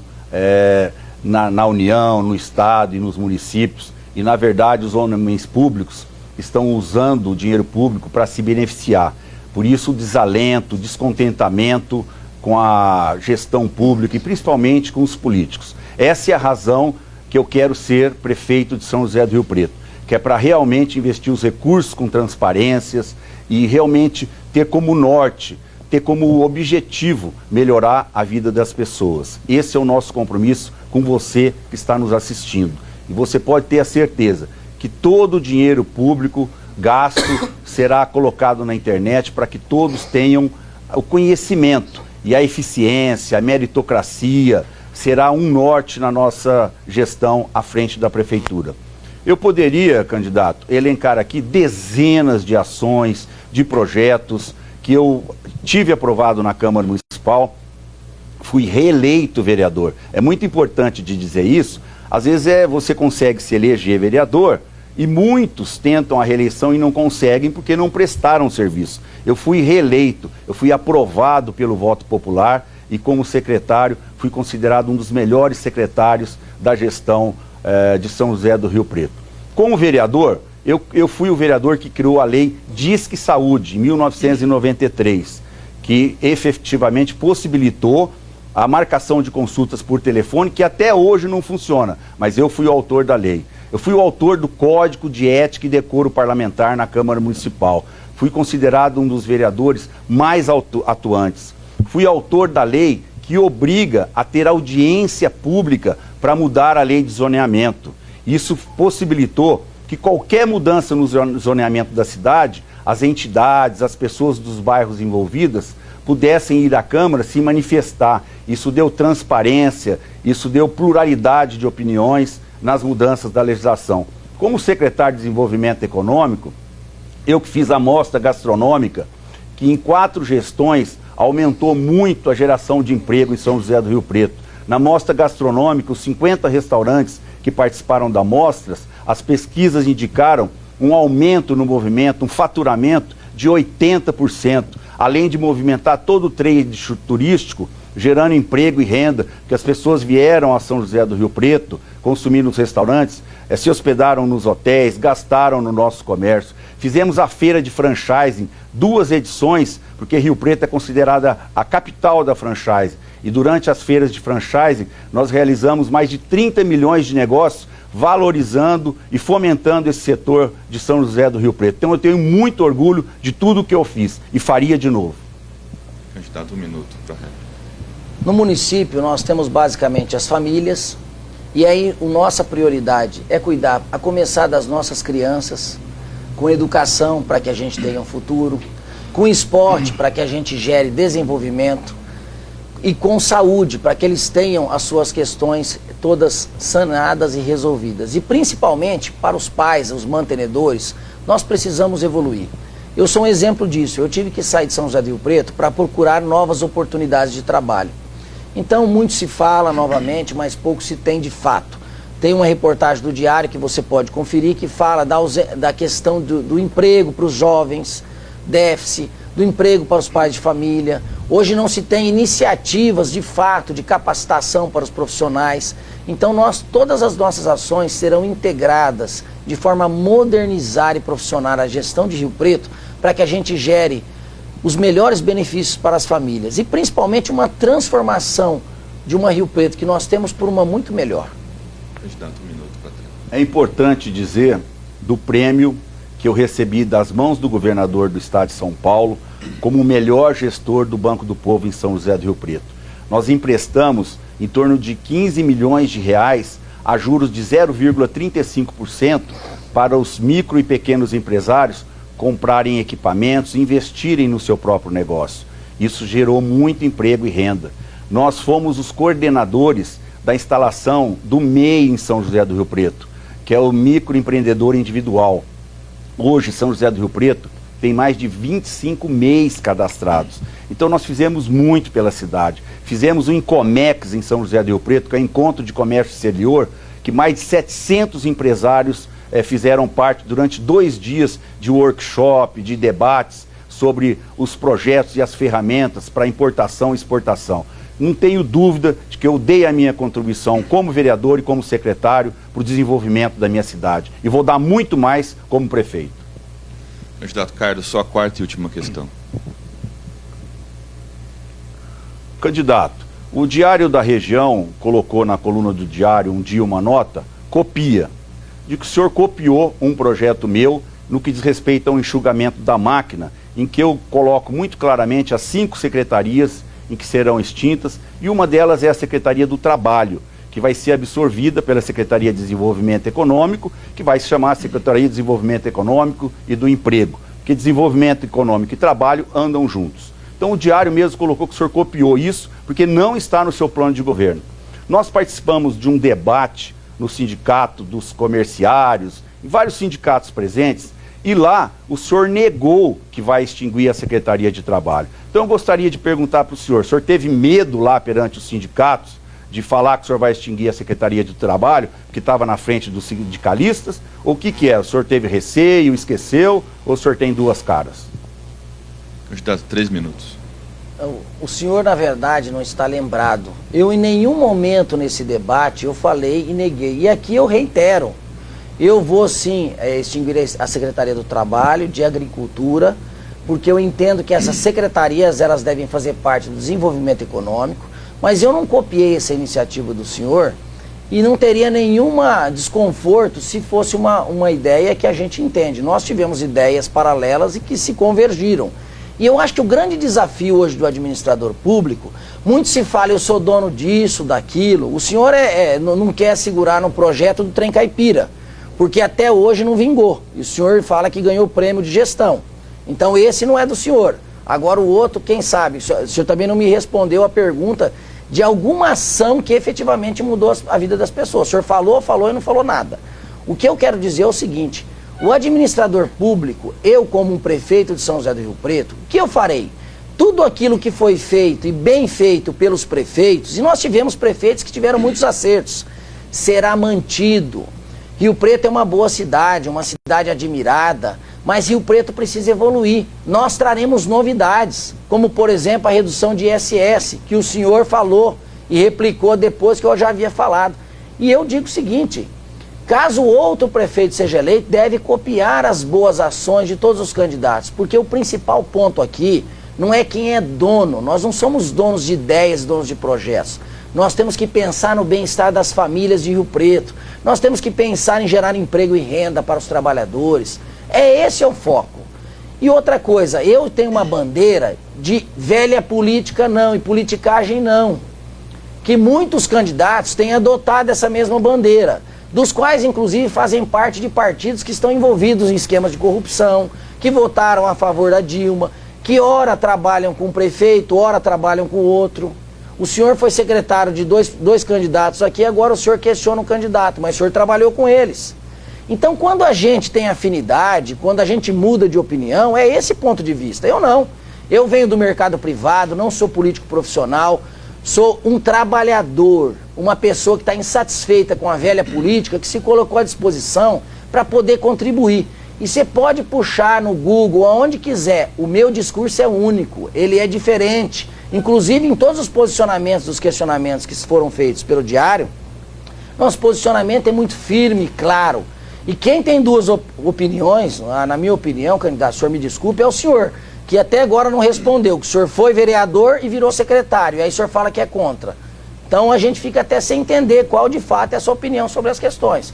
na União, no Estado e nos municípios, e na verdade os homens públicos estão usando o dinheiro público para se beneficiar. Por isso o desalento, o descontentamento com a gestão pública e principalmente com os políticos. Essa é a razão que eu quero ser prefeito de São José do Rio Preto, que é para realmente investir os recursos com transparências e realmente ter como norte, ter como objetivo melhorar a vida das pessoas. Esse é o nosso compromisso com você que está nos assistindo. E você pode ter a certeza que todo o dinheiro público gasto será colocado na internet para que todos tenham o conhecimento e a eficiência, a meritocracia, será um norte na nossa gestão à frente da prefeitura. Eu poderia, candidato, elencar aqui dezenas de ações, de projetos que eu tive aprovado na Câmara Municipal, fui reeleito vereador. É muito importante de dizer isso. Às vezes você consegue se eleger vereador e muitos tentam a reeleição e não conseguem porque não prestaram serviço. Eu fui reeleito, eu fui aprovado pelo voto popular e como secretário fui considerado um dos melhores secretários da gestão de São José do Rio Preto. Como vereador, eu fui o vereador que criou a lei Disque Saúde, em 1993, que efetivamente possibilitou a marcação de consultas por telefone, que até hoje não funciona, mas eu fui o autor da lei. Eu fui o autor do Código de Ética e Decoro Parlamentar na Câmara Municipal. Fui considerado um dos vereadores mais atuantes. Fui autor da lei que obriga a ter audiência pública para mudar a lei de zoneamento. Isso possibilitou que qualquer mudança no zoneamento da cidade, as entidades, as pessoas dos bairros envolvidas, pudessem ir à Câmara se manifestar. Isso deu transparência, isso deu pluralidade de opiniões nas mudanças da legislação. Como secretário de Desenvolvimento Econômico, eu que fiz a mostra gastronômica, que em 4 gestões aumentou muito a geração de emprego em São José do Rio Preto. Na mostra gastronômica, os 50 restaurantes que participaram da mostra, as pesquisas indicaram um aumento no movimento, um faturamento de 80%. além de movimentar todo o trade turístico, gerando emprego e renda, que as pessoas vieram a São José do Rio Preto, consumir nos restaurantes, se hospedaram nos hotéis, gastaram no nosso comércio. Fizemos a feira de franchising, 2 edições, porque Rio Preto é considerada a capital da franchising. E durante as feiras de franchising, nós realizamos mais de 30 milhões de negócios, valorizando e fomentando esse setor de São José do Rio Preto. Então eu tenho muito orgulho de tudo que eu fiz e faria de novo. Candidato, 1 minuto para No município nós temos basicamente as famílias, e aí a nossa prioridade é cuidar, a começar das nossas crianças, com educação para que a gente tenha um futuro, com esporte para que a gente gere desenvolvimento, e com saúde para que eles tenham as suas questões todas sanadas e resolvidas. E principalmente para os pais, os mantenedores, nós precisamos evoluir. Eu sou um exemplo disso. Eu tive que sair de São José do Rio Preto para procurar novas oportunidades de trabalho. Então muito se fala novamente, mas pouco se tem de fato. Tem uma reportagem do Diário que você pode conferir que fala da questão do emprego para os jovens, déficit, do emprego para os pais de família. Hoje não se tem iniciativas de fato de capacitação para os profissionais. Então todas as nossas ações serão integradas de forma a modernizar e profissionar a gestão de Rio Preto para que a gente gere os melhores benefícios para as famílias e principalmente uma transformação de uma Rio Preto que nós temos por uma muito melhor. Candidato, 1 minuto para trás. É importante dizer do prêmio que eu recebi das mãos do governador do estado de São Paulo como o melhor gestor do Banco do Povo em São José do Rio Preto. Nós emprestamos em torno de 15 milhões de reais a juros de 0,35% para os micro e pequenos empresários comprarem equipamentos, investirem no seu próprio negócio. Isso gerou muito emprego e renda. Nós fomos os coordenadores da instalação do MEI em São José do Rio Preto, que é o microempreendedor individual. Hoje, São José do Rio Preto tem mais de 25 MEIs cadastrados. Então nós fizemos muito pela cidade. Fizemos o Incomex em São José do Rio Preto, que é o Encontro de Comércio Exterior, que mais de 700 empresários fizeram parte durante 2 dias de workshop, de debates sobre os projetos e as ferramentas para importação e exportação. Não tenho dúvida de que eu dei a minha contribuição como vereador e como secretário para o desenvolvimento da minha cidade. E vou dar muito mais como prefeito. Candidato Carlos, só a 4ª e última questão. Candidato, o Diário da Região colocou na coluna do Diário um dia uma nota, copia, de que o senhor copiou um projeto meu no que diz respeito ao enxugamento da máquina, em que eu coloco muito claramente as 5 secretarias em que serão extintas, e uma delas é a Secretaria do Trabalho, que vai ser absorvida pela Secretaria de Desenvolvimento Econômico, que vai se chamar Secretaria de Desenvolvimento Econômico e do Emprego, porque desenvolvimento econômico e trabalho andam juntos. Então o Diário mesmo colocou que o senhor copiou isso, porque não está no seu plano de governo. Nós participamos de um debate no sindicato dos comerciários, em vários sindicatos presentes, e lá o senhor negou que vai extinguir a Secretaria de Trabalho. Então eu gostaria de perguntar para o senhor teve medo lá perante os sindicatos de falar que o senhor vai extinguir a Secretaria de Trabalho, que estava na frente dos sindicalistas, ou o que é? O senhor teve receio, esqueceu, ou o senhor tem 2 caras? Candidato, 3 minutos. O senhor, na verdade, não está lembrado. Eu, em nenhum momento nesse debate, eu falei e neguei. E aqui eu reitero. Eu vou, sim, extinguir a Secretaria do Trabalho, de Agricultura, porque eu entendo que essas secretarias, elas devem fazer parte do desenvolvimento econômico, mas eu não copiei essa iniciativa do senhor e não teria nenhum desconforto se fosse uma ideia que a gente entende. Nós tivemos ideias paralelas e que se convergiram. E eu acho que o grande desafio hoje do administrador público, muito se fala, eu sou dono disso, daquilo. O senhor não quer segurar no projeto do Trem Caipira, porque até hoje não vingou. E o senhor fala que ganhou o prêmio de gestão. Então esse não é do senhor. Agora o outro, quem sabe? O senhor também não me respondeu a pergunta de alguma ação que efetivamente mudou a vida das pessoas. O senhor falou e não falou nada. O que eu quero dizer é o seguinte: o administrador público, eu como um prefeito de São José do Rio Preto, o que eu farei? Tudo aquilo que foi feito e bem feito pelos prefeitos, e nós tivemos prefeitos que tiveram muitos acertos, será mantido. Rio Preto é uma boa cidade, uma cidade admirada. Mas Rio Preto precisa evoluir. Nós traremos novidades, como por exemplo a redução de ISS, que o senhor falou e replicou depois que eu já havia falado. E eu digo o seguinte, caso outro prefeito seja eleito, deve copiar as boas ações de todos os candidatos, porque o principal ponto aqui não é quem é dono, nós não somos donos de ideias, donos de projetos. Nós temos que pensar no bem-estar das famílias de Rio Preto, nós temos que pensar em gerar emprego e renda para os trabalhadores. Esse é o foco. E outra coisa, eu tenho uma bandeira de velha política não, e politicagem não. Que muitos candidatos têm adotado essa mesma bandeira, dos quais inclusive fazem parte de partidos que estão envolvidos em esquemas de corrupção, que votaram a favor da Dilma, que ora trabalham com o prefeito, ora trabalham com o outro. O senhor foi secretário de dois candidatos aqui, agora o senhor questiona o candidato, mas o senhor trabalhou com eles. Então, quando a gente tem afinidade, quando a gente muda de opinião, é esse ponto de vista. Eu não. Eu venho do mercado privado, não sou político profissional, sou um trabalhador, uma pessoa que está insatisfeita com a velha política, que se colocou à disposição para poder contribuir. E você pode puxar no Google, aonde quiser, o meu discurso é único, ele é diferente. Inclusive, em todos os posicionamentos dos questionamentos que foram feitos pelo Diário, nosso posicionamento é muito firme e claro. E quem tem duas opiniões, na minha opinião, candidato, o senhor me desculpe, é o senhor, que até agora não respondeu, que o senhor foi vereador e virou secretário, e aí o senhor fala que é contra. Então a gente fica até sem entender qual de fato é a sua opinião sobre as questões.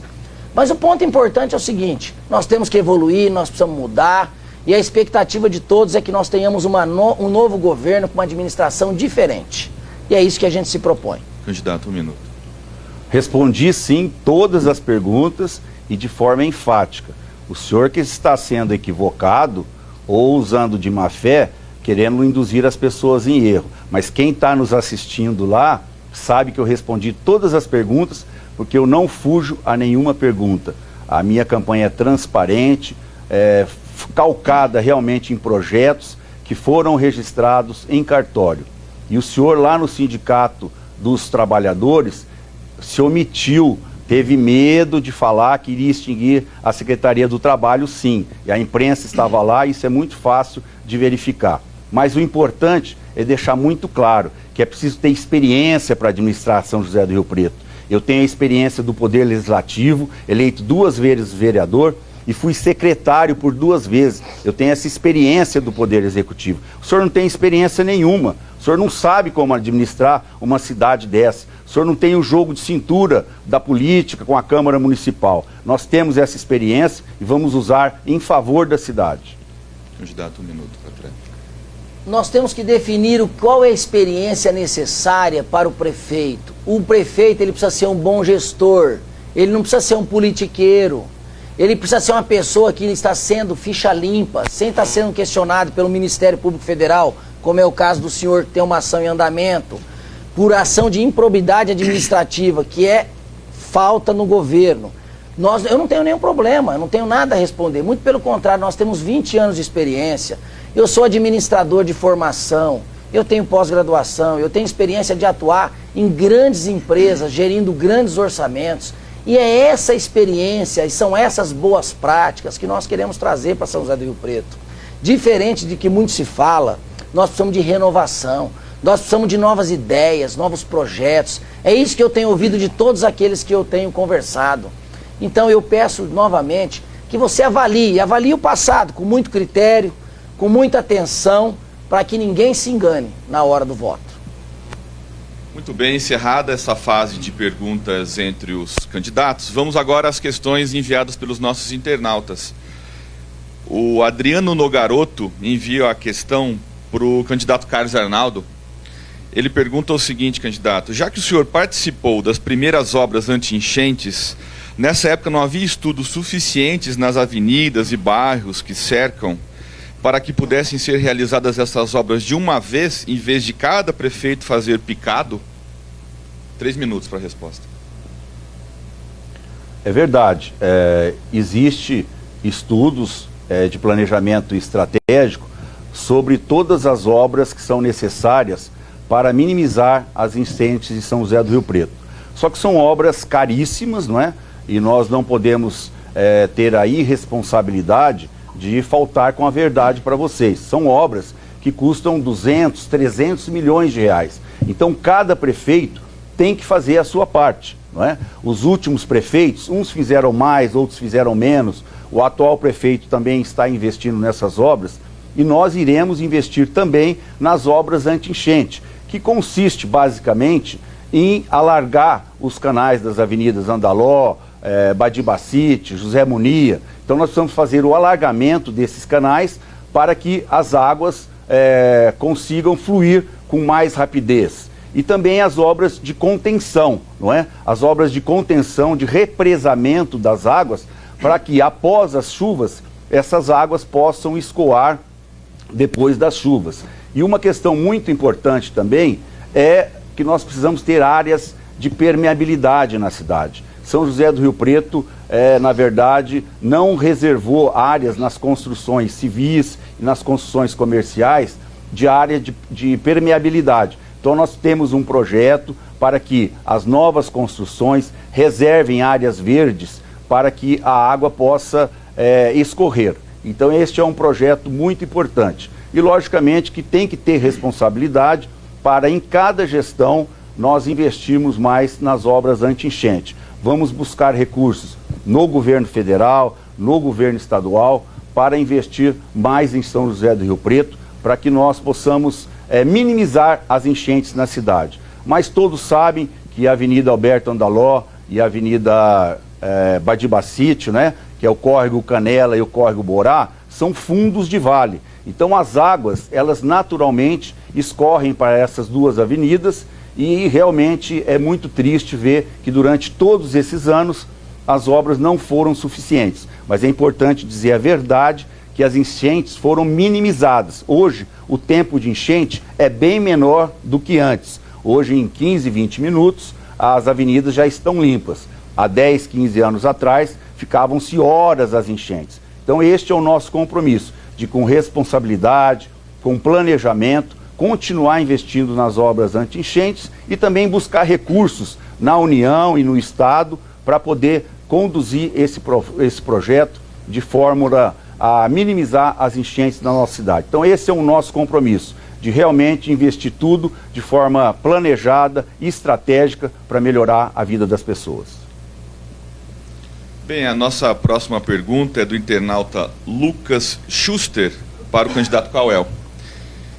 Mas o ponto importante é o seguinte, nós temos que evoluir, nós precisamos mudar, e a expectativa de todos é que nós tenhamos um novo governo com uma administração diferente. E é isso que a gente se propõe. Candidato, um minuto. Respondi sim todas as perguntas e de forma enfática. O senhor que está sendo equivocado ou usando de má fé, querendo induzir as pessoas em erro. Mas quem está nos assistindo lá sabe que eu respondi todas as perguntas, porque eu não fujo a nenhuma pergunta. A minha campanha é transparente, calcada realmente em projetos que foram registrados em cartório. E o senhor lá no Sindicato dos Trabalhadores se omitiu, teve medo de falar que iria extinguir a Secretaria do Trabalho, sim. E a imprensa estava lá, isso é muito fácil de verificar. Mas o importante é deixar muito claro que é preciso ter experiência para administrar São José do Rio Preto. Eu tenho a experiência do Poder Legislativo, eleito 2 vezes vereador, e fui secretário por 2 vezes. Eu tenho essa experiência do Poder Executivo. O senhor não tem experiência nenhuma. O senhor não sabe como administrar uma cidade dessa. O senhor não tem o jogo de cintura da política com a Câmara Municipal. Nós temos essa experiência e vamos usar em favor da cidade. Candidato, um minuto para trás. Nós temos que definir qual é a experiência necessária para o prefeito. O prefeito ele precisa ser um bom gestor, ele não precisa ser um politiqueiro. Ele precisa ser uma pessoa que está sendo ficha limpa, sem estar sendo questionado pelo Ministério Público Federal, como é o caso do senhor que tem uma ação em andamento, por ação de improbidade administrativa, que é falta no governo. Eu não tenho nenhum problema, eu não tenho nada a responder. Muito pelo contrário, nós temos 20 anos de experiência. Eu sou administrador de formação, eu tenho pós-graduação, eu tenho experiência de atuar em grandes empresas, gerindo grandes orçamentos. E é essa experiência e são essas boas práticas que nós queremos trazer para São José do Rio Preto. Diferente de que muito se fala, nós precisamos de renovação, nós precisamos de novas ideias, novos projetos. É isso que eu tenho ouvido de todos aqueles que eu tenho conversado. Então eu peço novamente que você avalie o passado com muito critério, com muita atenção, para que ninguém se engane na hora do voto. Muito bem, encerrada essa fase de perguntas entre os candidatos, vamos agora às questões enviadas pelos nossos internautas. O Adriano Nogaroto envia a questão para o candidato Carlos Arnaldo. Ele pergunta o seguinte, candidato: já que o senhor participou das primeiras obras anti-enchentes, nessa época não havia estudos suficientes nas avenidas e bairros que cercam para que pudessem ser realizadas essas obras de uma vez, em vez de cada prefeito fazer picado? 3 minutos para a resposta. É verdade. Existe estudos de planejamento estratégico sobre todas as obras que são necessárias para minimizar as enchentes de São José do Rio Preto. Só que são obras caríssimas, não é? E nós não podemos ter a irresponsabilidade de faltar com a verdade para vocês. São obras que custam 200, 300 milhões de reais. Então cada prefeito tem que fazer a sua parte, não é? Os últimos prefeitos, uns fizeram mais, outros fizeram menos. O atual prefeito também está investindo nessas obras e nós iremos investir também nas obras anti-enchente, que consiste basicamente em alargar os canais das avenidas Andaló, Badibacite, José Munia. Então nós precisamos fazer o alargamento desses canais para que as águas consigam fluir com mais rapidez. E também as obras de contenção, não é? As obras de contenção, de represamento das águas, para que após as chuvas, essas águas possam escoar depois das chuvas. E uma questão muito importante também é que nós precisamos ter áreas de permeabilidade na cidade. São José do Rio Preto, na verdade, não reservou áreas nas construções civis e nas construções comerciais de área de permeabilidade. Então nós temos um projeto para que as novas construções reservem áreas verdes para que a água possa escorrer. Então este é um projeto muito importante. E logicamente que tem que ter responsabilidade para em cada gestão nós investirmos mais nas obras anti-enchente. Vamos buscar recursos no governo federal, no governo estadual, para investir mais em São José do Rio Preto, para que nós possamos minimizar as enchentes na cidade. Mas todos sabem que a Avenida Alberto Andaló e a Avenida Badibacite, né, que é o córrego Canela e o córrego Borá, são fundos de vale. Então as águas, elas naturalmente escorrem para essas duas avenidas e realmente é muito triste ver que durante todos esses anos as obras não foram suficientes. Mas é importante dizer a verdade, que as enchentes foram minimizadas. Hoje, o tempo de enchente é bem menor do que antes. Hoje, em 15, 20 minutos, as avenidas já estão limpas. Há 10, 15 anos atrás, ficavam-se horas as enchentes. Então, este é o nosso compromisso, de com responsabilidade, com planejamento, continuar investindo nas obras anti-enchentes e também buscar recursos na União e no Estado para poder conduzir esse projeto de forma a minimizar as enchentes na nossa cidade. Então esse é o nosso compromisso, de realmente investir tudo de forma planejada e estratégica para melhorar a vida das pessoas. Bem, a nossa próxima pergunta é do internauta Lucas Schuster para o candidato Cauel.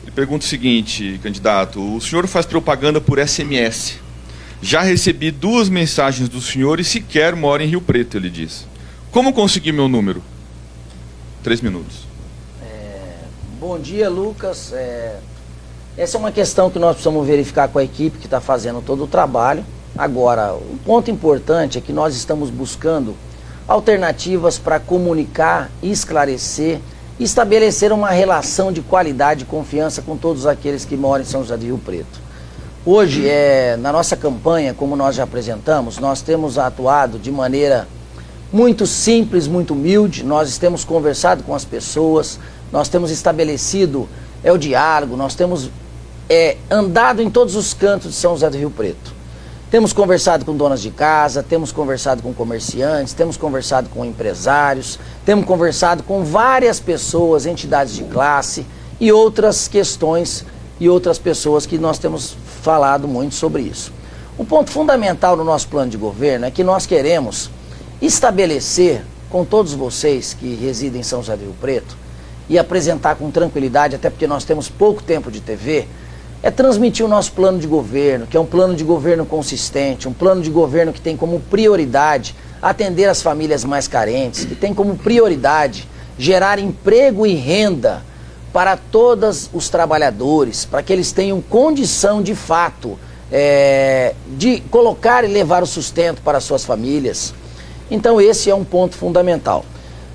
Ele pergunta o seguinte, candidato: o senhor faz propaganda por SMS. Já recebi 2 mensagens do senhor e sequer mora em Rio Preto, ele diz. Como conseguir meu número? 3 minutos. Bom dia, Lucas. Essa é uma questão que nós precisamos verificar com a equipe que está fazendo todo o trabalho. Agora, um ponto importante é que nós estamos buscando alternativas para comunicar, esclarecer e estabelecer uma relação de qualidade e confiança com todos aqueles que moram em São José do Rio Preto. Hoje, na nossa campanha, como nós já apresentamos, nós temos atuado de maneira muito simples, muito humilde. Nós temos conversado com as pessoas, nós temos estabelecido o diálogo, nós temos andado em todos os cantos de São José do Rio Preto. Temos conversado com donas de casa, temos conversado com comerciantes, temos conversado com empresários, temos conversado com várias pessoas, entidades de classe e outras questões e outras pessoas que nós temos falado muito sobre isso. O ponto fundamental no nosso plano de governo é que nós queremos estabelecer com todos vocês que residem em São José do Rio Preto e apresentar com tranquilidade, até porque nós temos pouco tempo de TV, transmitir o nosso plano de governo, que é um plano de governo consistente, um plano de governo que tem como prioridade atender as famílias mais carentes, que tem como prioridade gerar emprego e renda para todos os trabalhadores, para que eles tenham condição de fato de colocar e levar o sustento para suas famílias. Então esse é um ponto fundamental.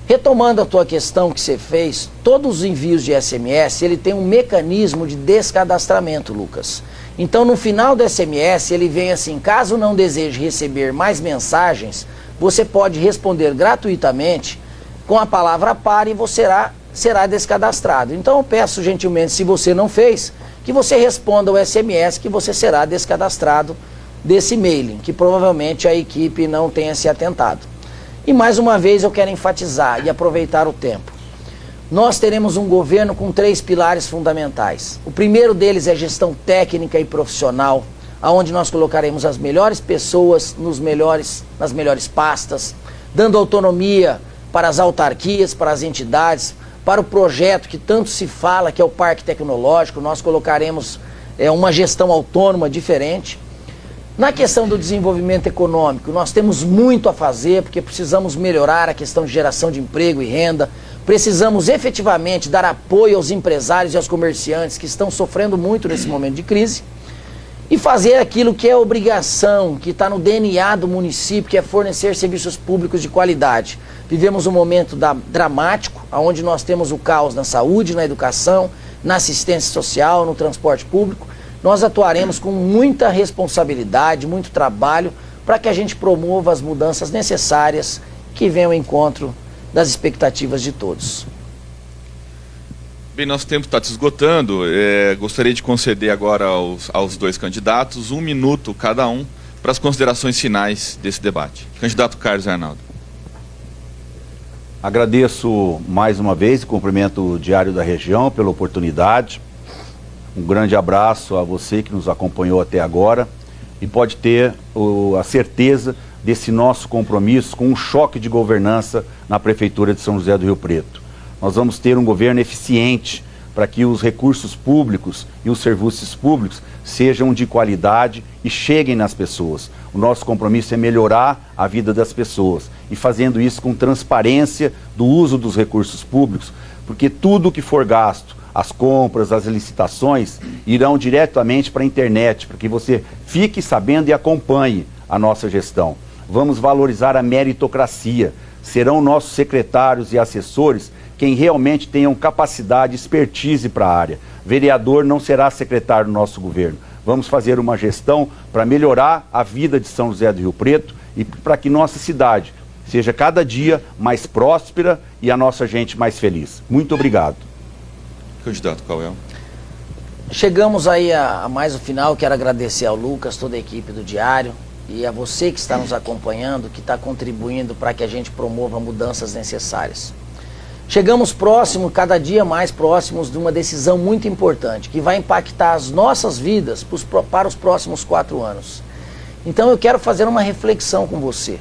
Retomando a tua questão que você fez, todos os envios de SMS, ele tem um mecanismo de descadastramento, Lucas. Então no final do SMS ele vem assim: caso não deseje receber mais mensagens, você pode responder gratuitamente com a palavra par e você será descadastrado. Então eu peço gentilmente, se você não fez, que você responda o SMS que você será descadastrado desse mailing, que provavelmente a equipe não tenha se atentado. E mais uma vez eu quero enfatizar e aproveitar o tempo. nós teremos um governo com 3 pilares fundamentais. O primeiro deles é gestão técnica e profissional, onde nós colocaremos as melhores pessoas nas melhores pastas, dando autonomia para as autarquias, para as entidades, para o projeto que tanto se fala, que é o Parque Tecnológico. Nós colocaremos uma gestão autônoma diferente. Na questão do desenvolvimento econômico, nós temos muito a fazer, porque precisamos melhorar a questão de geração de emprego e renda, precisamos efetivamente dar apoio aos empresários e aos comerciantes que estão sofrendo muito nesse momento de crise, e fazer aquilo que é obrigação, que está no DNA do município, que é fornecer serviços públicos de qualidade. Vivemos um momento dramático, onde nós temos o caos na saúde, na educação, na assistência social, no transporte público. Nós atuaremos com muita responsabilidade, muito trabalho, para que a gente promova as mudanças necessárias que venham ao encontro das expectativas de todos. Bem, nosso tempo está se esgotando. Gostaria de conceder agora aos 2 candidatos 1 minuto cada um para as considerações finais desse debate. Candidato Carlos Arnaldo. Agradeço mais uma vez e cumprimento o Diário da Região pela oportunidade. Um grande abraço a você que nos acompanhou até agora e pode ter a certeza desse nosso compromisso com um choque de governança na Prefeitura de São José do Rio Preto. Nós vamos ter um governo eficiente para que os recursos públicos e os serviços públicos sejam de qualidade e cheguem nas pessoas. O nosso compromisso é melhorar a vida das pessoas e fazendo isso com transparência do uso dos recursos públicos, porque tudo que for gasto, as compras, as licitações, irão diretamente para a internet, para que você fique sabendo e acompanhe a nossa gestão. Vamos valorizar a meritocracia. Serão nossos secretários e assessores quem realmente tenham capacidade e expertise para a área. Vereador não será secretário do nosso governo. Vamos fazer uma gestão para melhorar a vida de São José do Rio Preto e para que nossa cidade seja cada dia mais próspera e a nossa gente mais feliz. Muito obrigado. Candidato Cauel. Chegamos aí a mais o final. Quero agradecer ao Lucas, toda a equipe do Diário e a você que está nos acompanhando, que está contribuindo para que a gente promova mudanças necessárias. Chegamos próximo, cada dia mais próximos de uma decisão muito importante, que vai impactar as nossas vidas para os próximos 4 anos. Então eu quero fazer uma reflexão com você.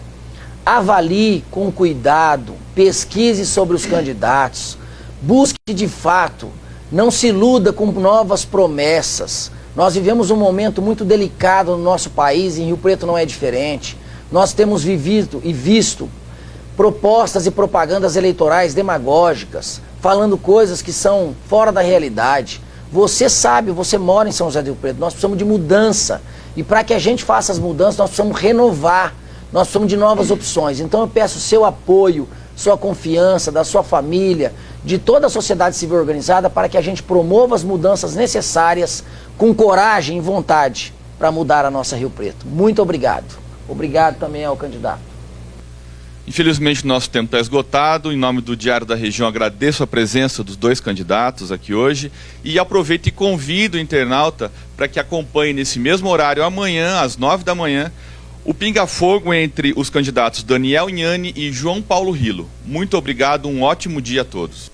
Avalie com cuidado, pesquise sobre os candidatos, busque de fato, não se iluda com novas promessas. Nós vivemos um momento muito delicado no nosso país, e em Rio Preto não é diferente. Nós temos vivido e visto propostas e propagandas eleitorais demagógicas, falando coisas que são fora da realidade. Você sabe, você mora em São José do Rio Preto, nós precisamos de mudança. E para que a gente faça as mudanças, nós precisamos renovar, nós precisamos de novas opções. Então eu peço seu apoio, sua confiança, da sua família, de toda a sociedade civil organizada, para que a gente promova as mudanças necessárias com coragem e vontade para mudar a nossa Rio Preto. Muito obrigado. Obrigado também ao candidato. Infelizmente, nosso tempo está esgotado. Em nome do Diário da Região, agradeço a presença dos 2 candidatos aqui hoje e aproveito e convido o internauta para que acompanhe nesse mesmo horário, amanhã, às 9 da manhã, o pinga-fogo entre os candidatos Daniel Inhani e João Paulo Rilo. Muito obrigado, um ótimo dia a todos.